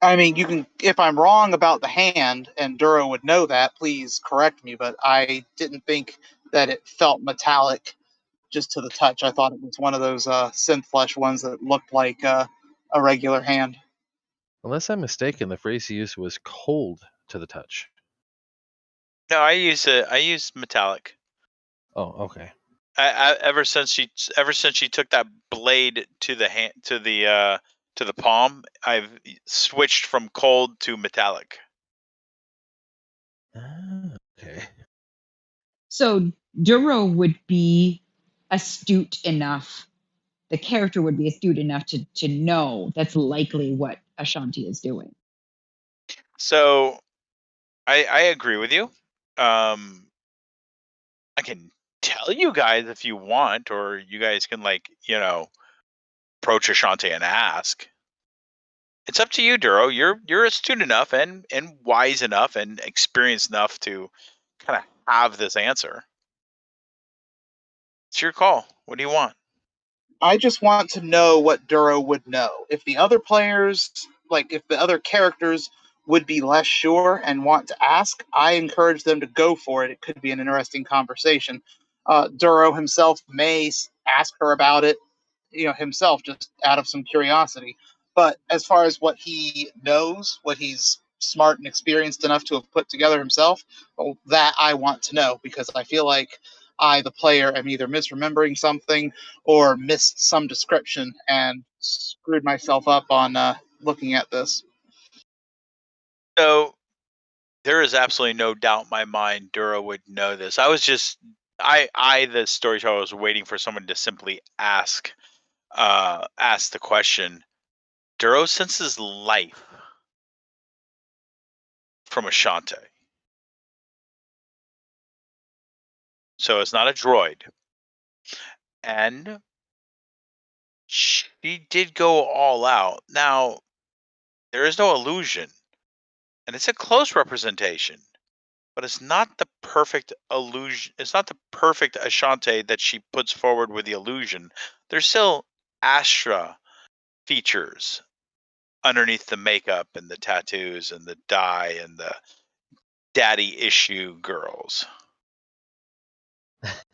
I mean, you can. If I'm wrong about the hand, and Duro would know that, please correct me. But I didn't think that it felt metallic just to the touch. I thought it was one of those synth flesh ones that looked like a regular hand. Unless I'm mistaken, the phrase he used was cold to the touch. No, I use metallic. Oh, okay. Ever since she took that blade to the hand to the palm, I've switched from cold to metallic. Okay. So Duro would be astute enough. The character would be astute enough to know that's likely what Ashanti is doing. So I agree with you. Um, I can tell you guys if you want, or you guys can approach Ashante and ask. It's up to you, Duro. You're astute enough and wise enough and experienced enough to kind of have this answer. It's your call. What do you want? I just want to know what Duro would know. If the other players, if the other characters would be less sure and want to ask, I encourage them to go for it. It could be an interesting conversation. Duro himself may ask her about it, himself, just out of some curiosity. But as far as what he knows, what he's smart and experienced enough to have put together himself, well, that I want to know, because I feel like I, the player, am either misremembering something or missed some description and screwed myself up on looking at this. So there is absolutely no doubt in my mind Duro would know this. I was just the storyteller, was waiting for someone to simply ask the question. Duro senses life from Ashante. So it's not a droid. And she did go all out. Now, there is no illusion. And it's a close representation. But it's not the perfect illusion. It's not the perfect Ashante that she puts forward with the illusion. There's still Astra features underneath the makeup and the tattoos and the dye and the daddy issue girls.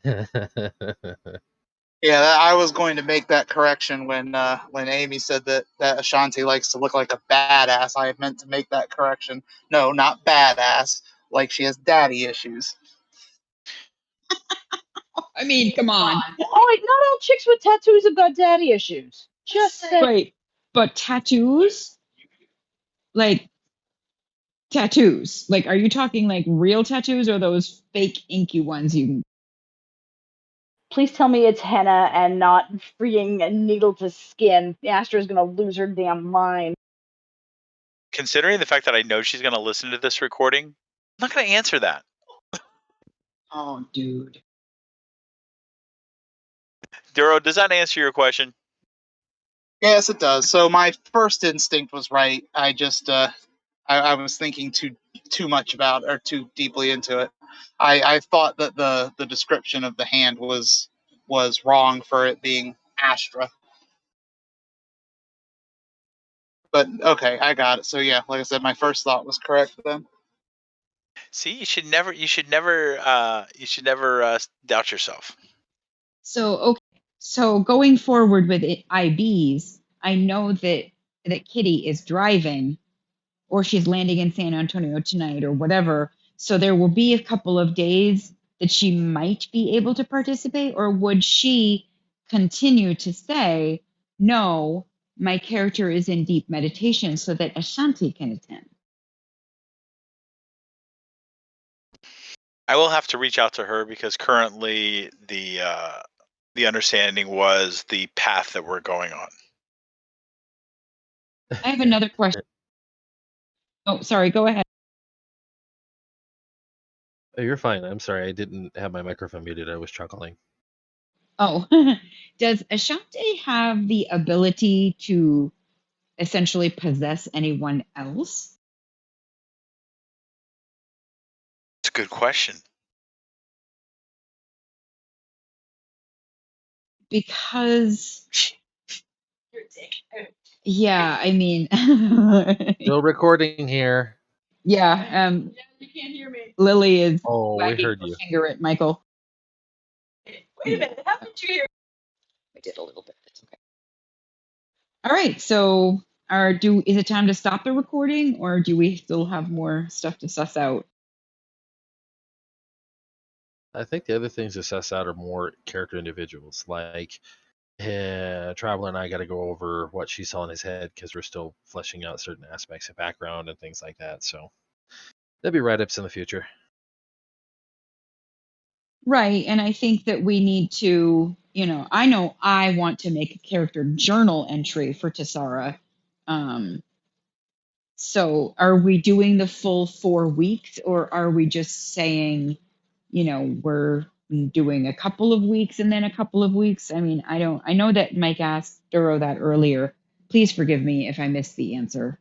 Yeah, I was going to make that correction when Amy said that Ashanti likes to look like a badass. I meant to make that correction. No, not badass. Like she has daddy issues. I mean, come on. Oh, wait, not all chicks with tattoos have got daddy issues. Just say. Right. But tattoos? Like, tattoos. Like, are you talking like real tattoos or those fake inky ones you... Please tell me it's henna and not freaking a needle to skin. Astra's gonna lose her damn mind. Considering the fact that I know she's going to listen to this recording, I'm not going to answer that. Oh, dude. Duro, does that answer your question? Yes, it does. So my first instinct was right. I just I was thinking too much about, or too deeply into it. I thought that the description of the hand was wrong for it being Astra. But okay, I got it. So yeah, like I said, my first thought was correct then. See, you should never doubt yourself. So, okay. So going forward with it, IBs, I know that Kitty is driving, or she's landing in San Antonio tonight or whatever. So there will be a couple of days that she might be able to participate, or would she continue to say, no, my character is in deep meditation so that Ashanti can attend? I will have to reach out to her because currently the understanding was the path that we're going on. I have another question. Oh, sorry, go ahead. Oh, you're fine. I'm sorry. I didn't have my microphone muted. I was chuckling. Oh, does Ashanti have the ability to essentially possess anyone else? It's a good question. Because, yeah, I mean, No recording here. yeah, You can't hear me. Lily is Oh, we wagging heard her you. finger at Michael. Wait a minute. How did you hear? I did a little bit. It's okay. All right, so is it time to stop the recording, or do we still have more stuff to suss out? I think the other things to suss out are more character individuals. Like, Traveler and I got to go over what she saw in his head because we're still fleshing out certain aspects of background and things like that. So there'll be write-ups in the future. Right, and I think that we need to, I know I want to make a character journal entry for Tessara. So are we doing the full 4 weeks, or are we just saying, we're doing a couple of weeks and then a couple of weeks? I mean, I know that Mike asked Duro that earlier. Please forgive me if I missed the answer.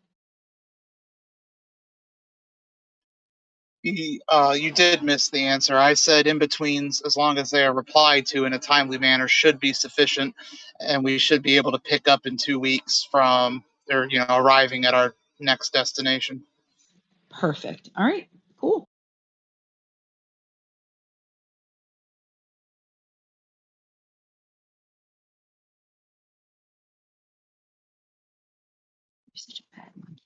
You did miss the answer. I said in betweens, as long as they are replied to in a timely manner, should be sufficient, and we should be able to pick up in 2 weeks from their, arriving at our next destination. Perfect. All right, cool. You're such a bad monkey.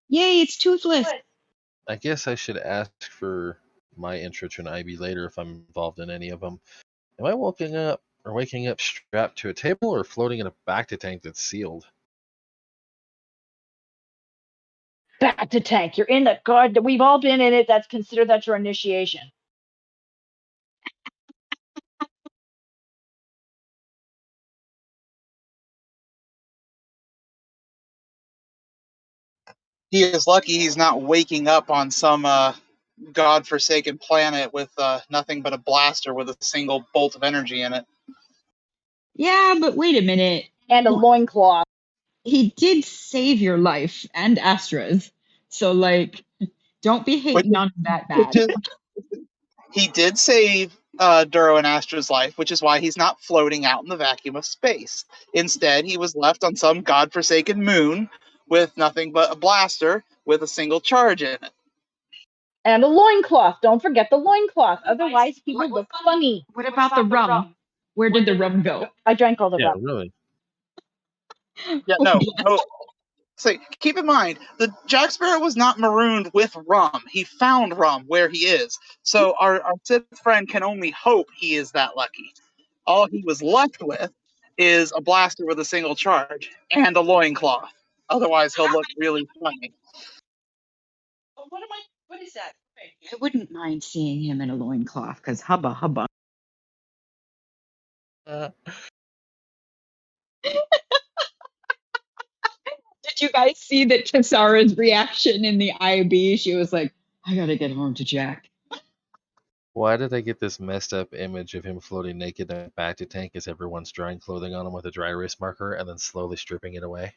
Yay, it's toothless. I guess I should ask for my intro to an IB later if I'm involved in any of them. Am I waking up strapped to a table or floating in a bacta tank that's sealed? Back to tank. You're in the guard. We've all been in it. Consider that your initiation. He is lucky he's not waking up on some godforsaken planet with nothing but a blaster with a single bolt of energy in it. Yeah, but wait a minute. And a loincloth. He did save your life and Astra's. So, like, don't be hating on him that bad. He did save Duro and Astra's life, which is why he's not floating out in the vacuum of space. Instead, he was left on some godforsaken moon with nothing but a blaster with a single charge in it. And a loincloth. Don't forget the loincloth. Otherwise, he will look funny. What about the rum? Where did the rum go? I drank all the rum. Really. Yeah, no. So keep in mind, the Jack Sparrow was not marooned with rum. He found rum where he is. So our Sith friend can only hope he is that lucky. All he was left with is a blaster with a single charge and a loincloth. Otherwise, he'll look really funny. What is that? I wouldn't mind seeing him in a loincloth, because hubba hubba. Did you guys see that Tessara's reaction in the IB? She was like, I gotta get home to Jack. Why did I get this messed up image of him floating naked in a bacta tank as everyone's drying clothing on him with a dry erase marker and then slowly stripping it away?